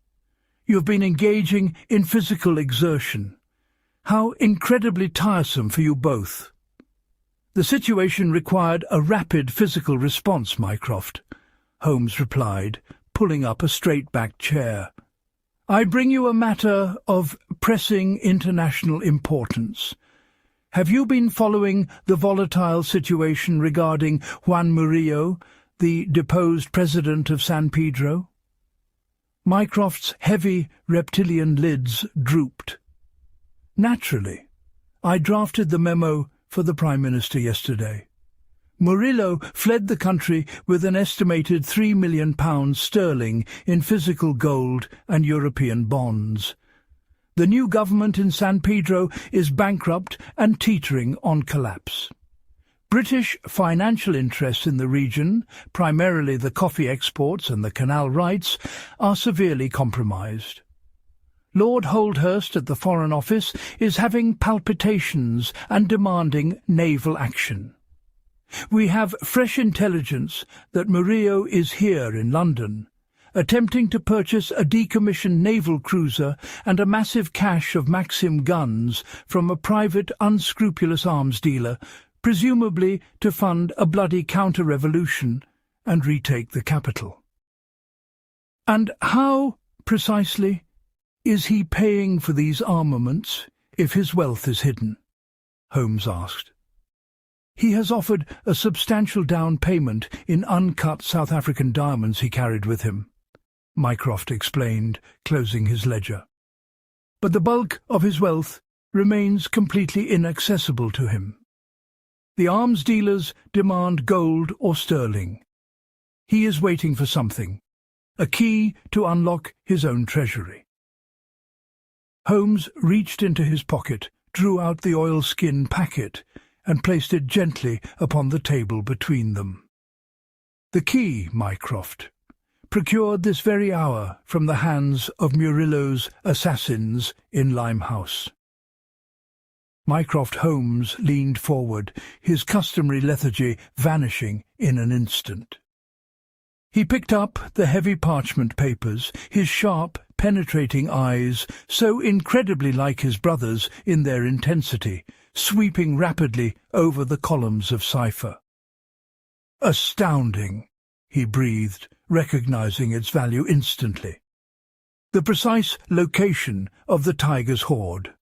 You have been engaging in physical exertion. How incredibly tiresome for you both." "The situation required a rapid physical response, Mycroft," Holmes replied, pulling up a straight-backed chair. "I bring you a matter of pressing international importance. Have you been following the volatile situation regarding Juan Murillo, the deposed president of San Pedro?" Mycroft's heavy reptilian lids drooped. "Naturally. I drafted the memo for the Prime Minister yesterday. Murillo fled the country with an estimated £3 million sterling in physical gold and European bonds. The new government in San Pedro is bankrupt and teetering on collapse. British financial interests in the region, primarily the coffee exports and the canal rights, are severely compromised. Lord Holdhurst at the Foreign Office is having palpitations and demanding naval action. We have fresh intelligence that Murillo is here in London, attempting to purchase a decommissioned naval cruiser and a massive cache of Maxim guns from a private, unscrupulous arms dealer, presumably to fund a bloody counter-revolution and retake the capital." "And how, precisely, is he paying for these armaments if his wealth is hidden?" Holmes asked. "He has offered a substantial down payment in uncut South African diamonds he carried with him," Mycroft explained, closing his ledger. "But the bulk of his wealth remains completely inaccessible to him. The arms dealers demand gold or sterling. He is waiting for something, a key to unlock his own treasury. Holmes reached into his pocket, drew out the oilskin packet, and placed it gently upon the table between them. "The key, Mycroft, procured this very hour from the hands of Murillo's assassins in Limehouse." Mycroft Holmes leaned forward, his customary lethargy vanishing in an instant. He picked up the heavy parchment papers, his sharp, penetrating eyes, so incredibly like his brother's in their intensity, sweeping rapidly over the columns of cipher. "Astounding," he breathed, recognizing its value instantly. "The precise location of the tiger's hoard.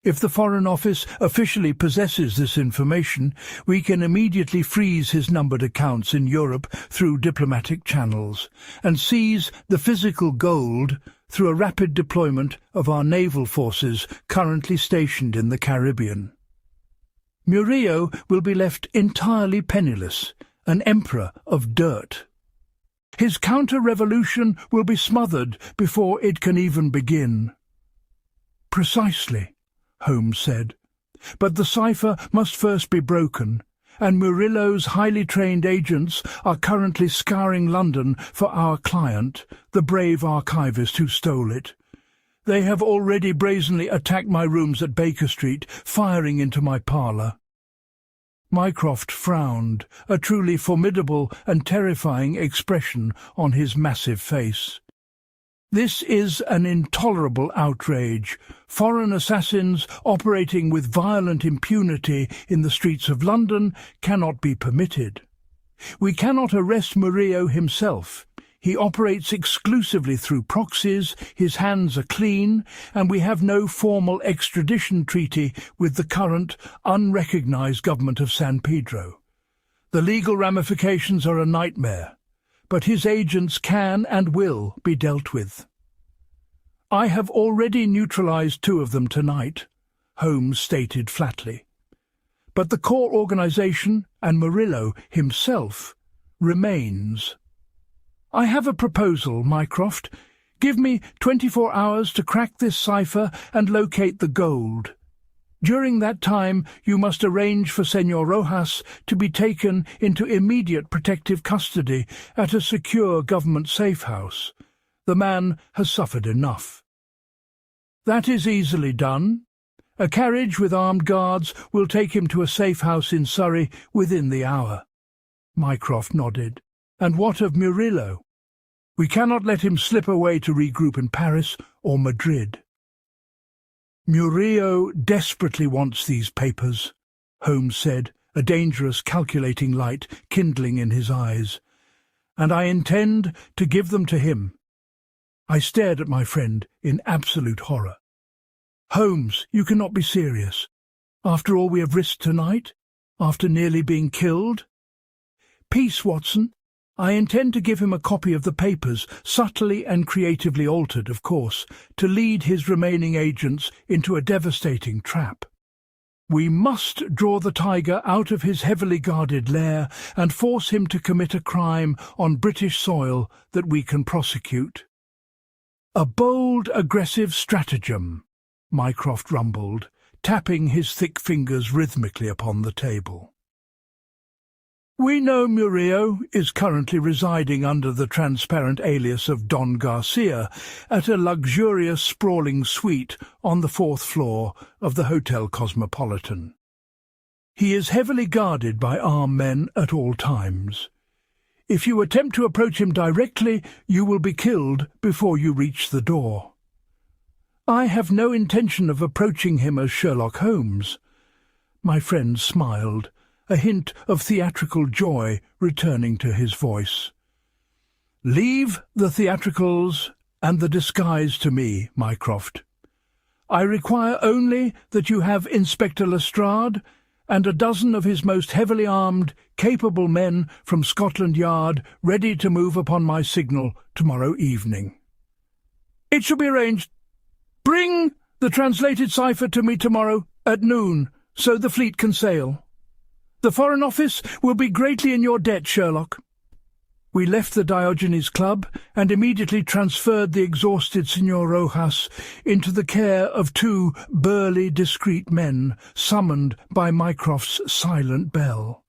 If the Foreign Office officially possesses this information, we can immediately freeze his numbered accounts in Europe through diplomatic channels, and seize the physical gold through a rapid deployment of our naval forces currently stationed in the Caribbean. Murillo will be left entirely penniless, an emperor of dirt. His counter-revolution will be smothered before it can even begin." "Precisely," Holmes said. "But the cipher must first be broken, and Murillo's highly trained agents are currently scouring London for our client, the brave archivist who stole it. They have already brazenly attacked my rooms at Baker Street, firing into my parlour." Mycroft frowned, a truly formidable and terrifying expression on his massive face. "This is an intolerable outrage. Foreign assassins operating with violent impunity in the streets of London cannot be permitted. We cannot arrest Murillo himself. He operates exclusively through proxies, his hands are clean, and we have no formal extradition treaty with the current, unrecognized government of San Pedro. The legal ramifications are a nightmare, but his agents can and will be dealt with." "I have already neutralized 2 of them tonight," Holmes stated flatly. "But the core organization, and Murillo himself, remains. I have a proposal, Mycroft. Give me 24 hours to crack this cipher and locate the gold. During that time you must arrange for Senor Rojas to be taken into immediate protective custody at a secure government safe-house. The man has suffered enough." "That is easily done. A carriage with armed guards will take him to a safe-house in Surrey within the hour." Mycroft nodded. "And what of Murillo? We cannot let him slip away to regroup in Paris or Madrid." "Murillo desperately wants these papers," Holmes said, a dangerous, calculating light kindling in his eyes, "and I intend to give them to him." I stared at my friend in absolute horror. "Holmes, you cannot be serious. After all we have risked tonight? After nearly being killed?" "Peace, Watson. I intend to give him a copy of the papers, subtly and creatively altered, of course, to lead his remaining agents into a devastating trap. We must draw the tiger out of his heavily guarded lair and force him to commit a crime on British soil that we can prosecute." "A bold, aggressive stratagem," Mycroft rumbled, tapping his thick fingers rhythmically upon the table. "We know Murillo is currently residing under the transparent alias of Don Garcia at a luxurious, sprawling suite on the 4th floor of the Hotel Cosmopolitan. He is heavily guarded by armed men at all times. If you attempt to approach him directly, you will be killed before you reach the door." "I have no intention of approaching him as Sherlock Holmes." My friend smiled, a hint of theatrical joy returning to his voice. "Leave the theatricals and the disguise to me, Mycroft. I require only that you have Inspector Lestrade and a dozen of his most heavily armed, capable men from Scotland Yard ready to move upon my signal tomorrow evening." "It shall be arranged. Bring the translated cipher to me tomorrow at noon, so the fleet can sail. The Foreign Office will be greatly in your debt, Sherlock." We left the Diogenes Club and immediately transferred the exhausted Signor Rojas into the care of two burly, discreet men summoned by Mycroft's silent bell.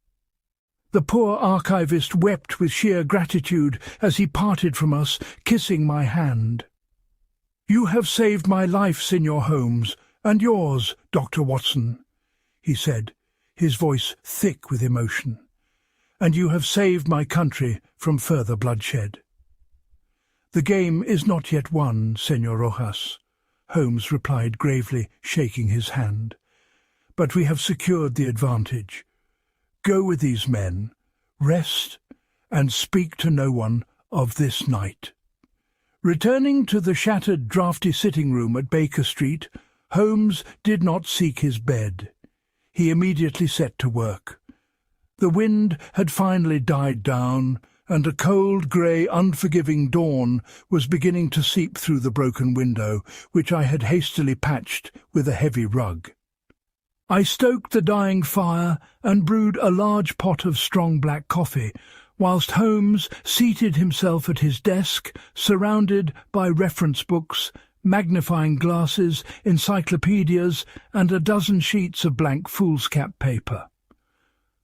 The poor archivist wept with sheer gratitude as he parted from us, kissing my hand. "You have saved my life, Signor Holmes, and yours, Dr. Watson," he said, his voice thick with emotion. "And you have saved my country from further bloodshed." "The game is not yet won, Senor Rojas," Holmes replied gravely, shaking his hand. "But we have secured the advantage. Go with these men, rest, and speak to no one of this night." Returning to the shattered, draughty sitting-room at Baker Street, Holmes did not seek his bed. He immediately set to work. The wind had finally died down, and a cold, grey, unforgiving dawn was beginning to seep through the broken window, which I had hastily patched with a heavy rug. I stoked the dying fire and brewed a large pot of strong black coffee, whilst Holmes seated himself at his desk, surrounded by reference books, magnifying glasses, encyclopedias, and a dozen sheets of blank foolscap paper.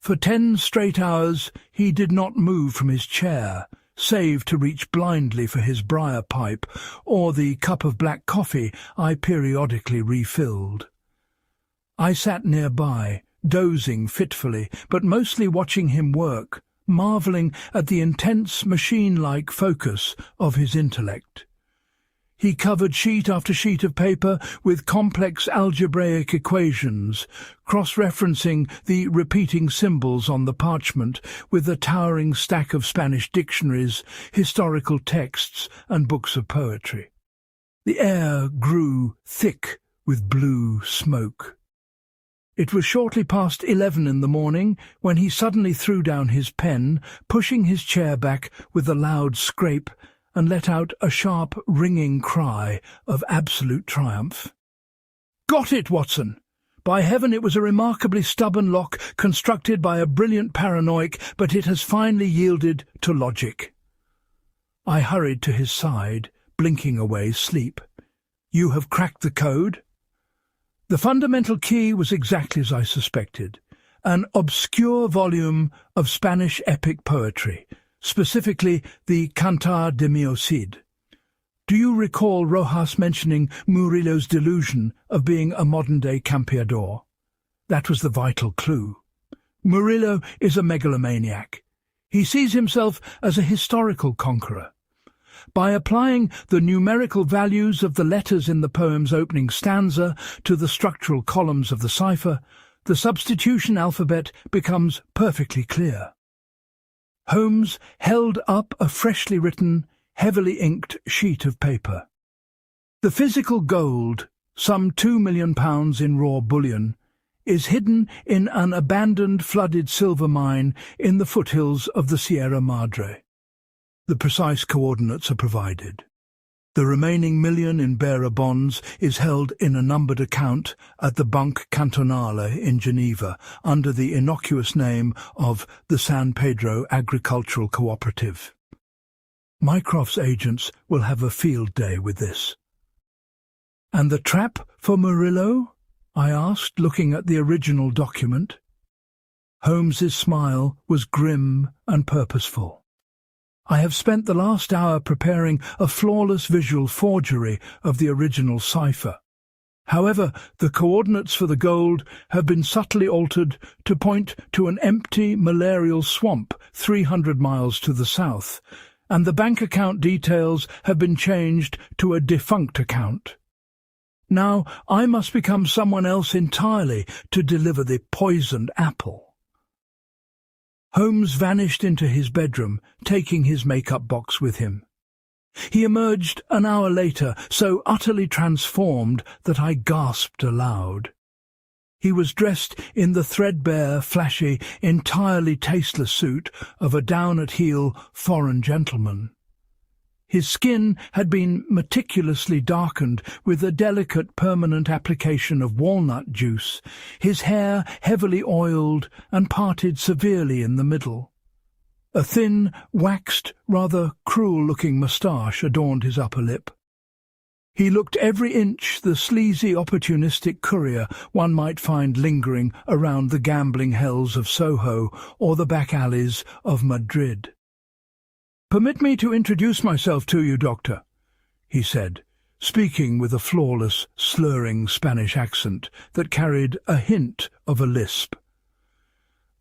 For 10 straight hours he did not move from his chair, save to reach blindly for his briar pipe or the cup of black coffee I periodically refilled. I sat nearby, dozing fitfully, but mostly watching him work, marvelling at the intense machine-like focus of his intellect. He covered sheet after sheet of paper with complex algebraic equations, cross-referencing the repeating symbols on the parchment with a towering stack of Spanish dictionaries, historical texts, and books of poetry. The air grew thick with blue smoke. It was shortly past 11 in the morning when he suddenly threw down his pen, pushing his chair back with a loud scrape, and let out a sharp, ringing cry of absolute triumph. "Got it, Watson! By heaven, it was a remarkably stubborn lock constructed by a brilliant paranoic, but it has finally yielded to logic." I hurried to his side, blinking away sleep. "You have cracked the code?" The fundamental key was exactly as I suspected, an obscure volume of Spanish epic poetry, specifically the Cantar de Mio Cid. Do you recall Rojas mentioning Murillo's delusion of being a modern-day campeador? That was the vital clue. Murillo is a megalomaniac. He sees himself as a historical conqueror. By applying the numerical values of the letters in the poem's opening stanza to the structural columns of the cipher, the substitution alphabet becomes perfectly clear. Holmes held up a freshly written, heavily inked sheet of paper. The physical gold, some £2 million in raw bullion, is hidden in an abandoned flooded silver mine in the foothills of the Sierra Madre. The precise coordinates are provided. The remaining million in bearer bonds is held in a numbered account at the Banque Cantonale in Geneva under the innocuous name of the San Pedro Agricultural Cooperative. Mycroft's agents will have a field day with this. "And the trap for Murillo?" I asked, looking at the original document. Holmes's smile was grim and purposeful. "I have spent the last hour preparing a flawless visual forgery of the original cipher. However, the coordinates for the gold have been subtly altered to point to an empty malarial swamp 300 miles to the south, and the bank account details have been changed to a defunct account. Now I must become someone else entirely to deliver the poisoned apple." Holmes vanished into his bedroom, taking his makeup box with him. He emerged an hour later, so utterly transformed that I gasped aloud. He was dressed in the threadbare, flashy, entirely tasteless suit of a down-at-heel foreign gentleman. His skin had been meticulously darkened with a delicate permanent application of walnut juice, his hair heavily oiled and parted severely in the middle. A thin, waxed, rather cruel-looking moustache adorned his upper lip. He looked every inch the sleazy, opportunistic courier one might find lingering around the gambling hells of Soho or the back alleys of Madrid. "Permit me to introduce myself to you, Doctor," he said, speaking with a flawless, slurring Spanish accent that carried a hint of a lisp.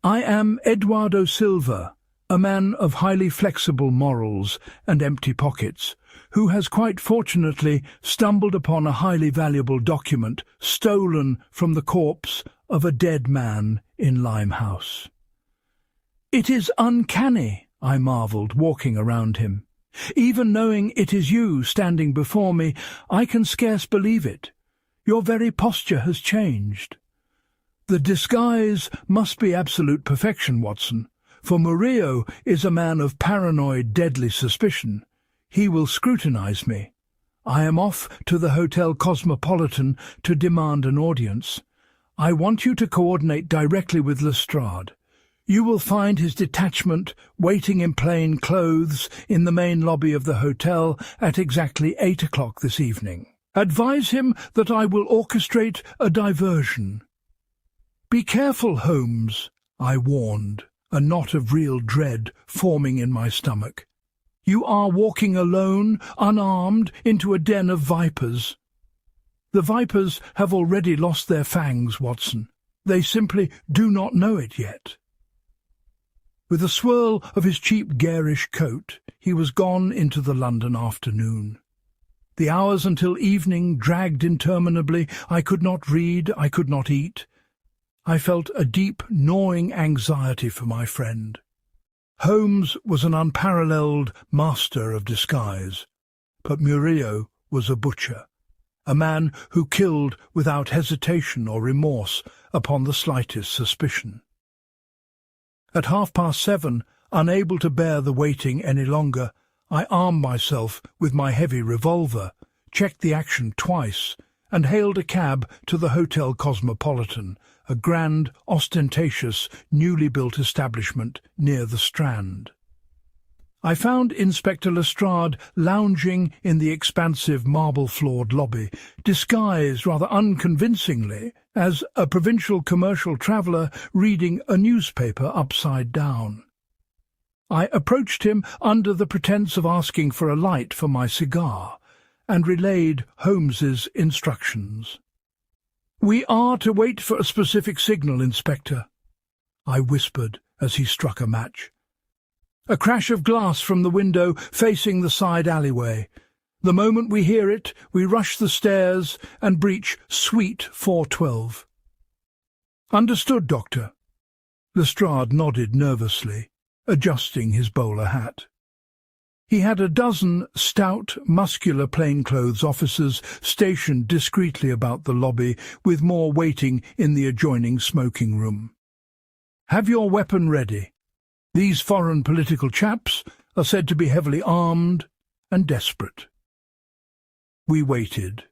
"I am Eduardo Silva, a man of highly flexible morals and empty pockets, who has quite fortunately stumbled upon a highly valuable document stolen from the corpse of a dead man in Limehouse." "It is uncanny," I marvelled, walking around him. "Even knowing it is you standing before me, I can scarce believe it. Your very posture has changed." "The disguise must be absolute perfection, Watson, for Murillo is a man of paranoid, deadly suspicion. He will scrutinize me. I am off to the Hotel Cosmopolitan to demand an audience. I want you to coordinate directly with Lestrade. You will find his detachment waiting in plain clothes in the main lobby of the hotel at exactly 8 o'clock this evening. Advise him that I will orchestrate a diversion." "Be careful, Holmes," I warned, a knot of real dread forming in my stomach. "You are walking alone, unarmed, into a den of vipers." "The vipers have already lost their fangs, Watson. They simply do not know it yet." With a swirl of his cheap garish coat, he was gone into the London afternoon. The hours until evening dragged interminably. I could not read, I could not eat. I felt a deep, gnawing anxiety for my friend. Holmes was an unparalleled master of disguise, but Murillo was a butcher, a man who killed without hesitation or remorse upon the slightest suspicion. At 7:30, unable to bear the waiting any longer, I armed myself with my heavy revolver, checked the action twice, and hailed a cab to the Hotel Cosmopolitan, a grand, ostentatious, newly built establishment near the Strand. I found Inspector Lestrade lounging in the expansive marble-floored lobby, disguised rather unconvincingly as a provincial commercial traveller reading a newspaper upside down. I approached him under the pretence of asking for a light for my cigar, and relayed Holmes's instructions. "We are to wait for a specific signal, Inspector," I whispered as he struck a match. A crash of glass from the window facing the side alleyway. The moment we hear it, we rush the stairs and breach Suite 412. "Understood, Doctor." Lestrade nodded nervously, adjusting his bowler hat. He had a dozen stout, muscular plainclothes officers stationed discreetly about the lobby, with more waiting in the adjoining smoking room. "Have your weapon ready. These foreign political chaps are said to be heavily armed and desperate." We waited.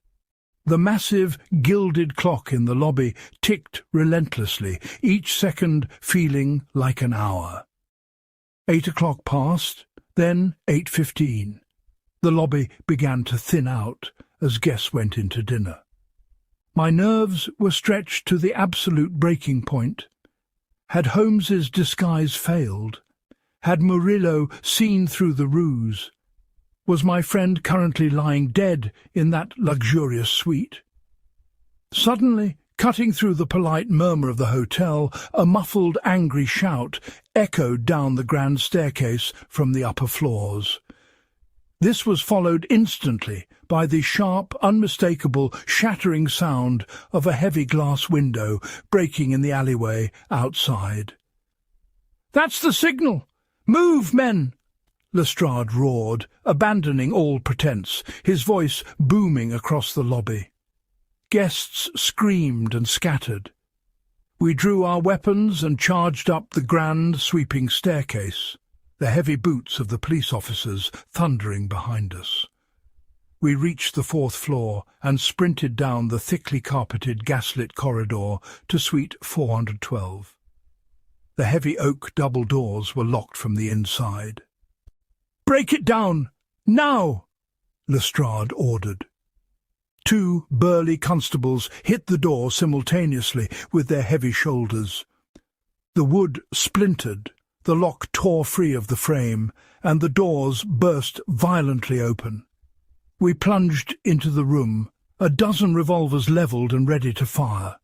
The massive, gilded clock in the lobby ticked relentlessly, each second feeling like an hour. 8 o'clock passed, then 8:15. The lobby began to thin out as guests went into dinner. My nerves were stretched to the absolute breaking point. Had Holmes's disguise failed? Had Murillo seen through the ruse? Was my friend currently lying dead in that luxurious suite? Suddenly, cutting through the polite murmur of the hotel, a muffled, angry shout echoed down the grand staircase from the upper floors. This was followed instantly by the sharp, unmistakable, shattering sound of a heavy glass window breaking in the alleyway outside. "That's the signal! Move, men!" Lestrade roared, abandoning all pretense, his voice booming across the lobby. Guests screamed and scattered. We drew our weapons and charged up the grand, sweeping staircase, the heavy boots of the police officers thundering behind us. We reached the 4th floor and sprinted down the thickly carpeted, gaslit corridor to Suite 412. The heavy oak double doors were locked from the inside. "Break it down! Now!" Lestrade ordered. Two burly constables hit the door simultaneously with their heavy shoulders. The wood splintered, the lock tore free of the frame, and the doors burst violently open. We plunged into the room, a dozen revolvers levelled and ready to fire.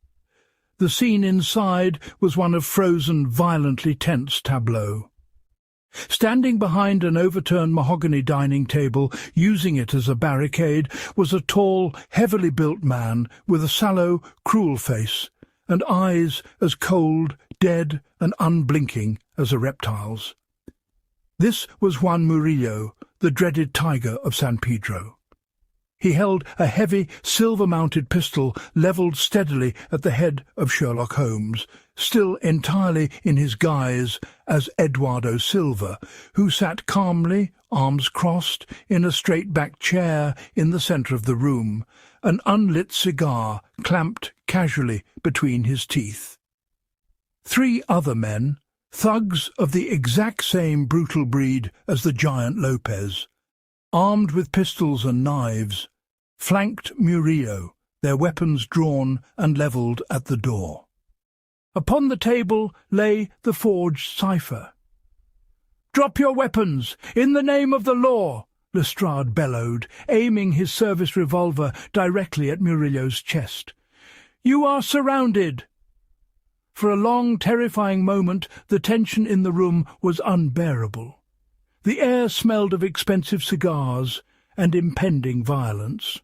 The scene inside was one of frozen, violently tense tableau. Standing behind an overturned mahogany dining table, using it as a barricade, was a tall, heavily built man with a sallow, cruel face and eyes as cold, dead and unblinking as a reptile's. This was Juan Murillo, the dreaded tiger of San Pedro. He held a heavy, silver-mounted pistol levelled steadily at the head of Sherlock Holmes, still entirely in his guise as Eduardo Silva, who sat calmly, arms crossed, in a straight-backed chair in the centre of the room, an unlit cigar clamped casually between his teeth. Three other men, thugs of the exact same brutal breed as the giant Lopez, armed with pistols and knives, flanked Murillo, their weapons drawn and levelled at the door. Upon the table lay the forged cipher. "Drop your weapons, in the name of the law!" Lestrade bellowed, aiming his service revolver directly at Murillo's chest. "You are surrounded!" For a long, terrifying moment, the tension in the room was unbearable. The air smelled of expensive cigars and impending violence.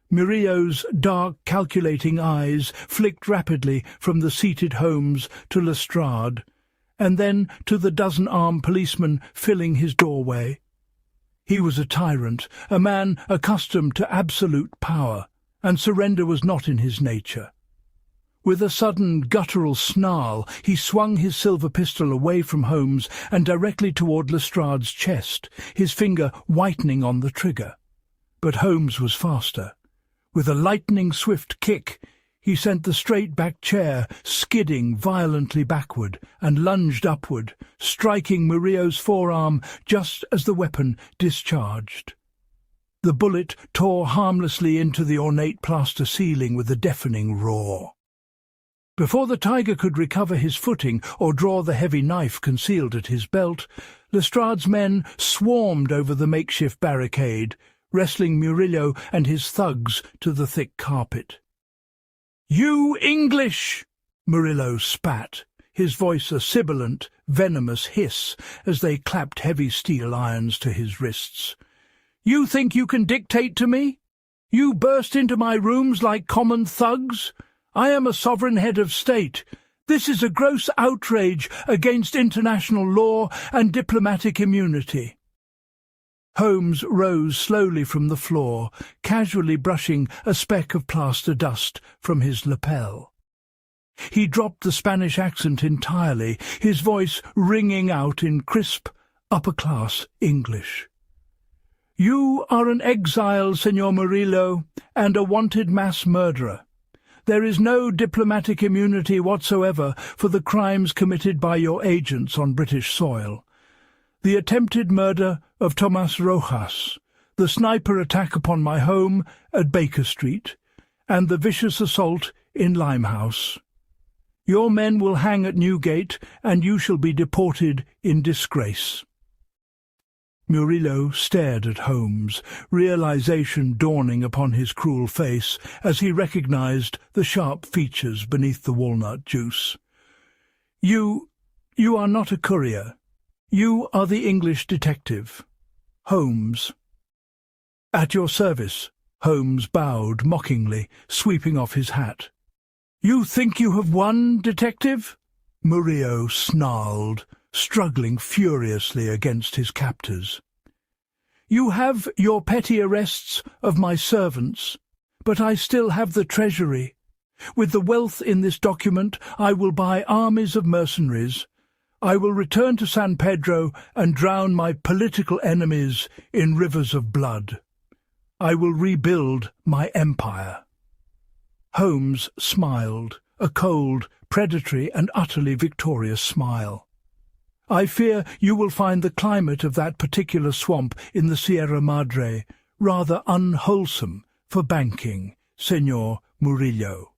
Murillo's dark, calculating eyes flicked rapidly from the seated Holmes to Lestrade, and then to the dozen-armed policemen filling his doorway. He was a tyrant, a man accustomed to absolute power, and surrender was not in his nature. With a sudden guttural snarl, he swung his silver pistol away from Holmes and directly toward Lestrade's chest, his finger whitening on the trigger. But Holmes was faster. With a lightning-swift kick, he sent the straight-backed chair skidding violently backward and lunged upward, striking Murillo's forearm just as the weapon discharged. The bullet tore harmlessly into the ornate plaster ceiling with a deafening roar. Before the tiger could recover his footing or draw the heavy knife concealed at his belt, Lestrade's men swarmed over the makeshift barricade, wrestling Murillo and his thugs to the thick carpet. "You English!" Murillo spat, his voice a sibilant, venomous hiss as they clapped heavy steel irons to his wrists. "You think you can dictate to me? You burst into my rooms like common thugs? I am a sovereign head of state. This is a gross outrage against international law and diplomatic immunity." Holmes rose slowly from the floor, casually brushing a speck of plaster dust from his lapel. He dropped the Spanish accent entirely, his voice ringing out in crisp, upper-class English. "You are an exile, Señor Murillo, and a wanted mass murderer. There is no diplomatic immunity whatsoever for the crimes committed by your agents on British soil. The attempted murder of Tomas Rojas, the sniper attack upon my home at Baker Street, and the vicious assault in Limehouse. Your men will hang at Newgate, and you shall be deported in disgrace." Murillo stared at Holmes, realization dawning upon his cruel face as he recognized the sharp features beneath the walnut juice. You are not a courier. You are the English detective. Holmes." "At your service," Holmes bowed mockingly, sweeping off his hat. "You think you have won, detective?" Murillo snarled, struggling furiously against his captors. "You have your petty arrests of my servants, but I still have the treasury. With the wealth in this document, I will buy armies of mercenaries. I will return to San Pedro and drown my political enemies in rivers of blood. I will rebuild my empire." Holmes smiled, a cold, predatory and utterly victorious smile. "I fear you will find the climate of that particular swamp in the Sierra Madre rather unwholesome for banking, Señor Murillo.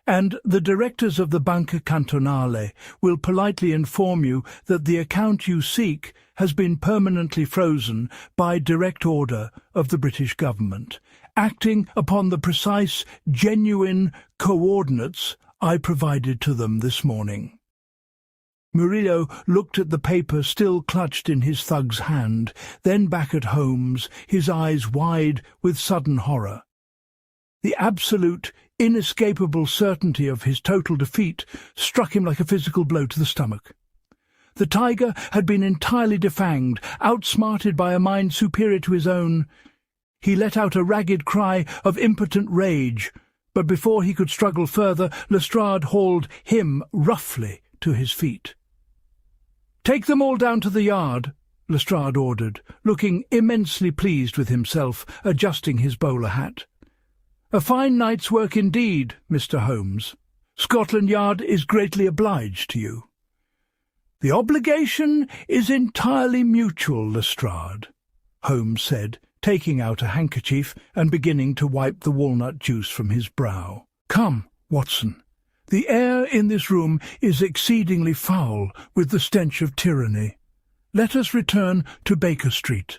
And the directors of the Banca Cantonale will politely inform you that the account you seek has been permanently frozen by direct order of the British government, acting upon the precise, genuine coordinates I provided to them this morning." Murillo looked at the paper still clutched in his thug's hand, then back at Holmes, his eyes wide with sudden horror. The absolute, inescapable certainty of his total defeat struck him like a physical blow to the stomach. The tiger had been entirely defanged, outsmarted by a mind superior to his own. He let out a ragged cry of impotent rage, but before he could struggle further, Lestrade hauled him roughly to his feet. "Take them all down to the yard," Lestrade ordered, looking immensely pleased with himself, adjusting his bowler hat. "A fine night's work indeed, Mr. Holmes. Scotland Yard is greatly obliged to you." "The obligation is entirely mutual, Lestrade," Holmes said, taking out a handkerchief and beginning to wipe the walnut juice from his brow. "Come, Watson. The air in this room is exceedingly foul with the stench of tyranny. Let us return to Baker Street."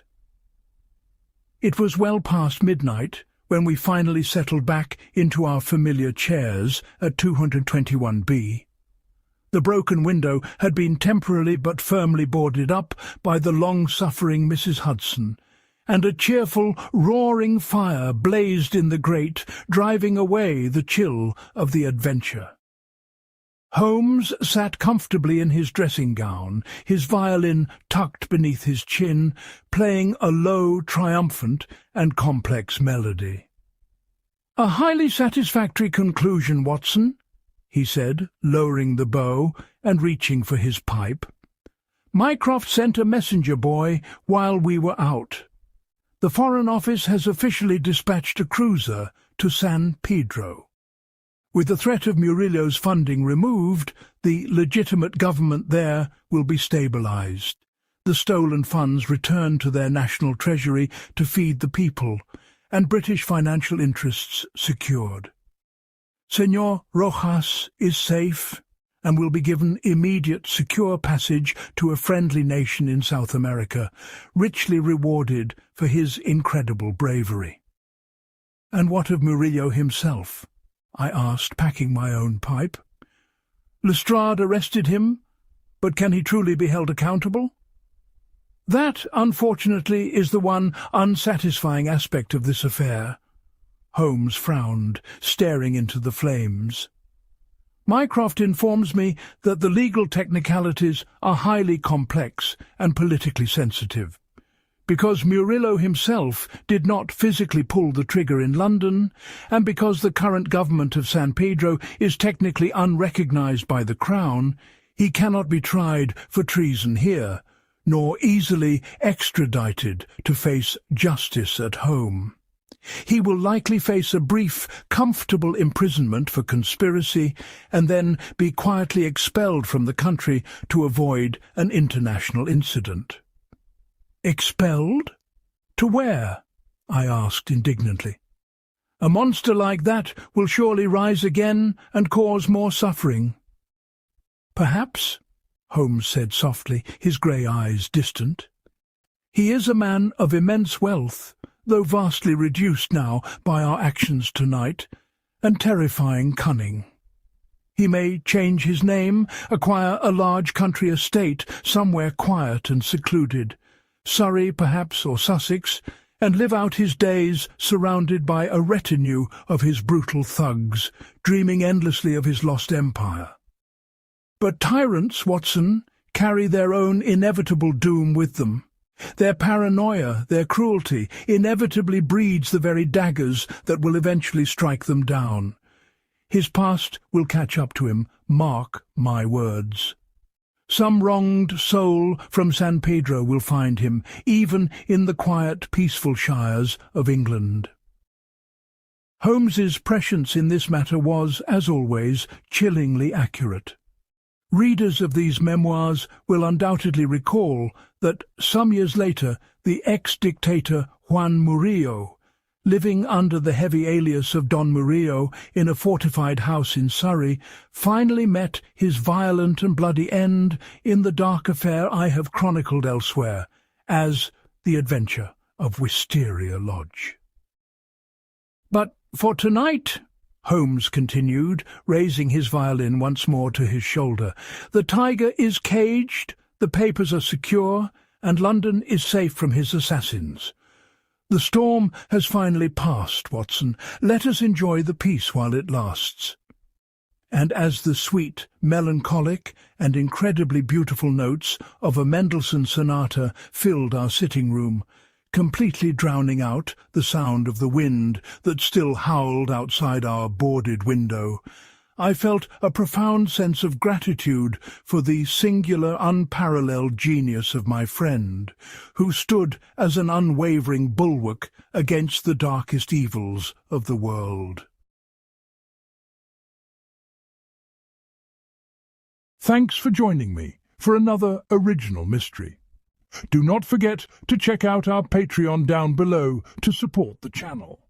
It was well past midnight when we finally settled back into our familiar chairs at 221B. The broken window had been temporarily but firmly boarded up by the long-suffering Mrs. Hudson, and a cheerful, roaring fire blazed in the grate, driving away the chill of the adventure. Holmes sat comfortably in his dressing-gown, his violin tucked beneath his chin, playing a low, triumphant and complex melody. "A highly satisfactory conclusion, Watson," he said, lowering the bow and reaching for his pipe. "Mycroft sent a messenger boy while we were out. The Foreign Office has officially dispatched a cruiser to San Pedro. With the threat of Murillo's funding removed, the legitimate government there will be stabilized, the stolen funds returned to their national treasury to feed the people, and British financial interests secured. Señor Rojas is safe and will be given immediate secure passage to a friendly nation in South America, richly rewarded for his incredible bravery." "And what of Murillo himself?" I asked, packing my own pipe. "Lestrade arrested him, but can he truly be held accountable?" "That, unfortunately, is the one unsatisfying aspect of this affair." Holmes frowned, staring into the flames. "Mycroft informs me that the legal technicalities are highly complex and politically sensitive. Because Murillo himself did not physically pull the trigger in London, and because the current government of San Pedro is technically unrecognized by the Crown, he cannot be tried for treason here, nor easily extradited to face justice at home. He will likely face a brief, comfortable imprisonment for conspiracy, and then be quietly expelled from the country to avoid an international incident." "Expelled? To where?" I asked indignantly. "A monster like that will surely rise again and cause more suffering." "Perhaps," Holmes said softly, his grey eyes distant. "He is a man of immense wealth, though vastly reduced now by our actions tonight, and terrifying cunning. He may change his name, acquire a large country estate somewhere quiet and secluded, Surrey perhaps or Sussex, and live out his days surrounded by a retinue of his brutal thugs, dreaming endlessly of his lost empire. But tyrants, Watson, carry their own inevitable doom with them. Their paranoia, their cruelty, inevitably breeds the very daggers that will eventually strike them down. His past will catch up to him, mark my words. Some wronged soul from San Pedro will find him, even in the quiet, peaceful shires of England. Holmes's prescience in this matter was, as always, chillingly accurate. Readers of these memoirs will undoubtedly recall that, some years later, the ex-dictator Juan Murillo, living under the heavy alias of Don Murillo in a fortified house in Surrey, finally met his violent and bloody end in the dark affair I have chronicled elsewhere as The Adventure of Wisteria Lodge. But for tonight, Holmes continued, raising his violin once more to his shoulder, the tiger is caged, the papers are secure, and London is safe from his assassins. The storm has finally passed, Watson. Let us enjoy the peace while it lasts. And as the sweet, melancholic, and incredibly beautiful notes of a Mendelssohn sonata filled our sitting-room, completely drowning out the sound of the wind that still howled outside our boarded window, I felt a profound sense of gratitude for the singular, unparalleled genius of my friend, who stood as an unwavering bulwark against the darkest evils of the world. Thanks for joining me for another original mystery. Do not forget to check out our Patreon down below to support the channel.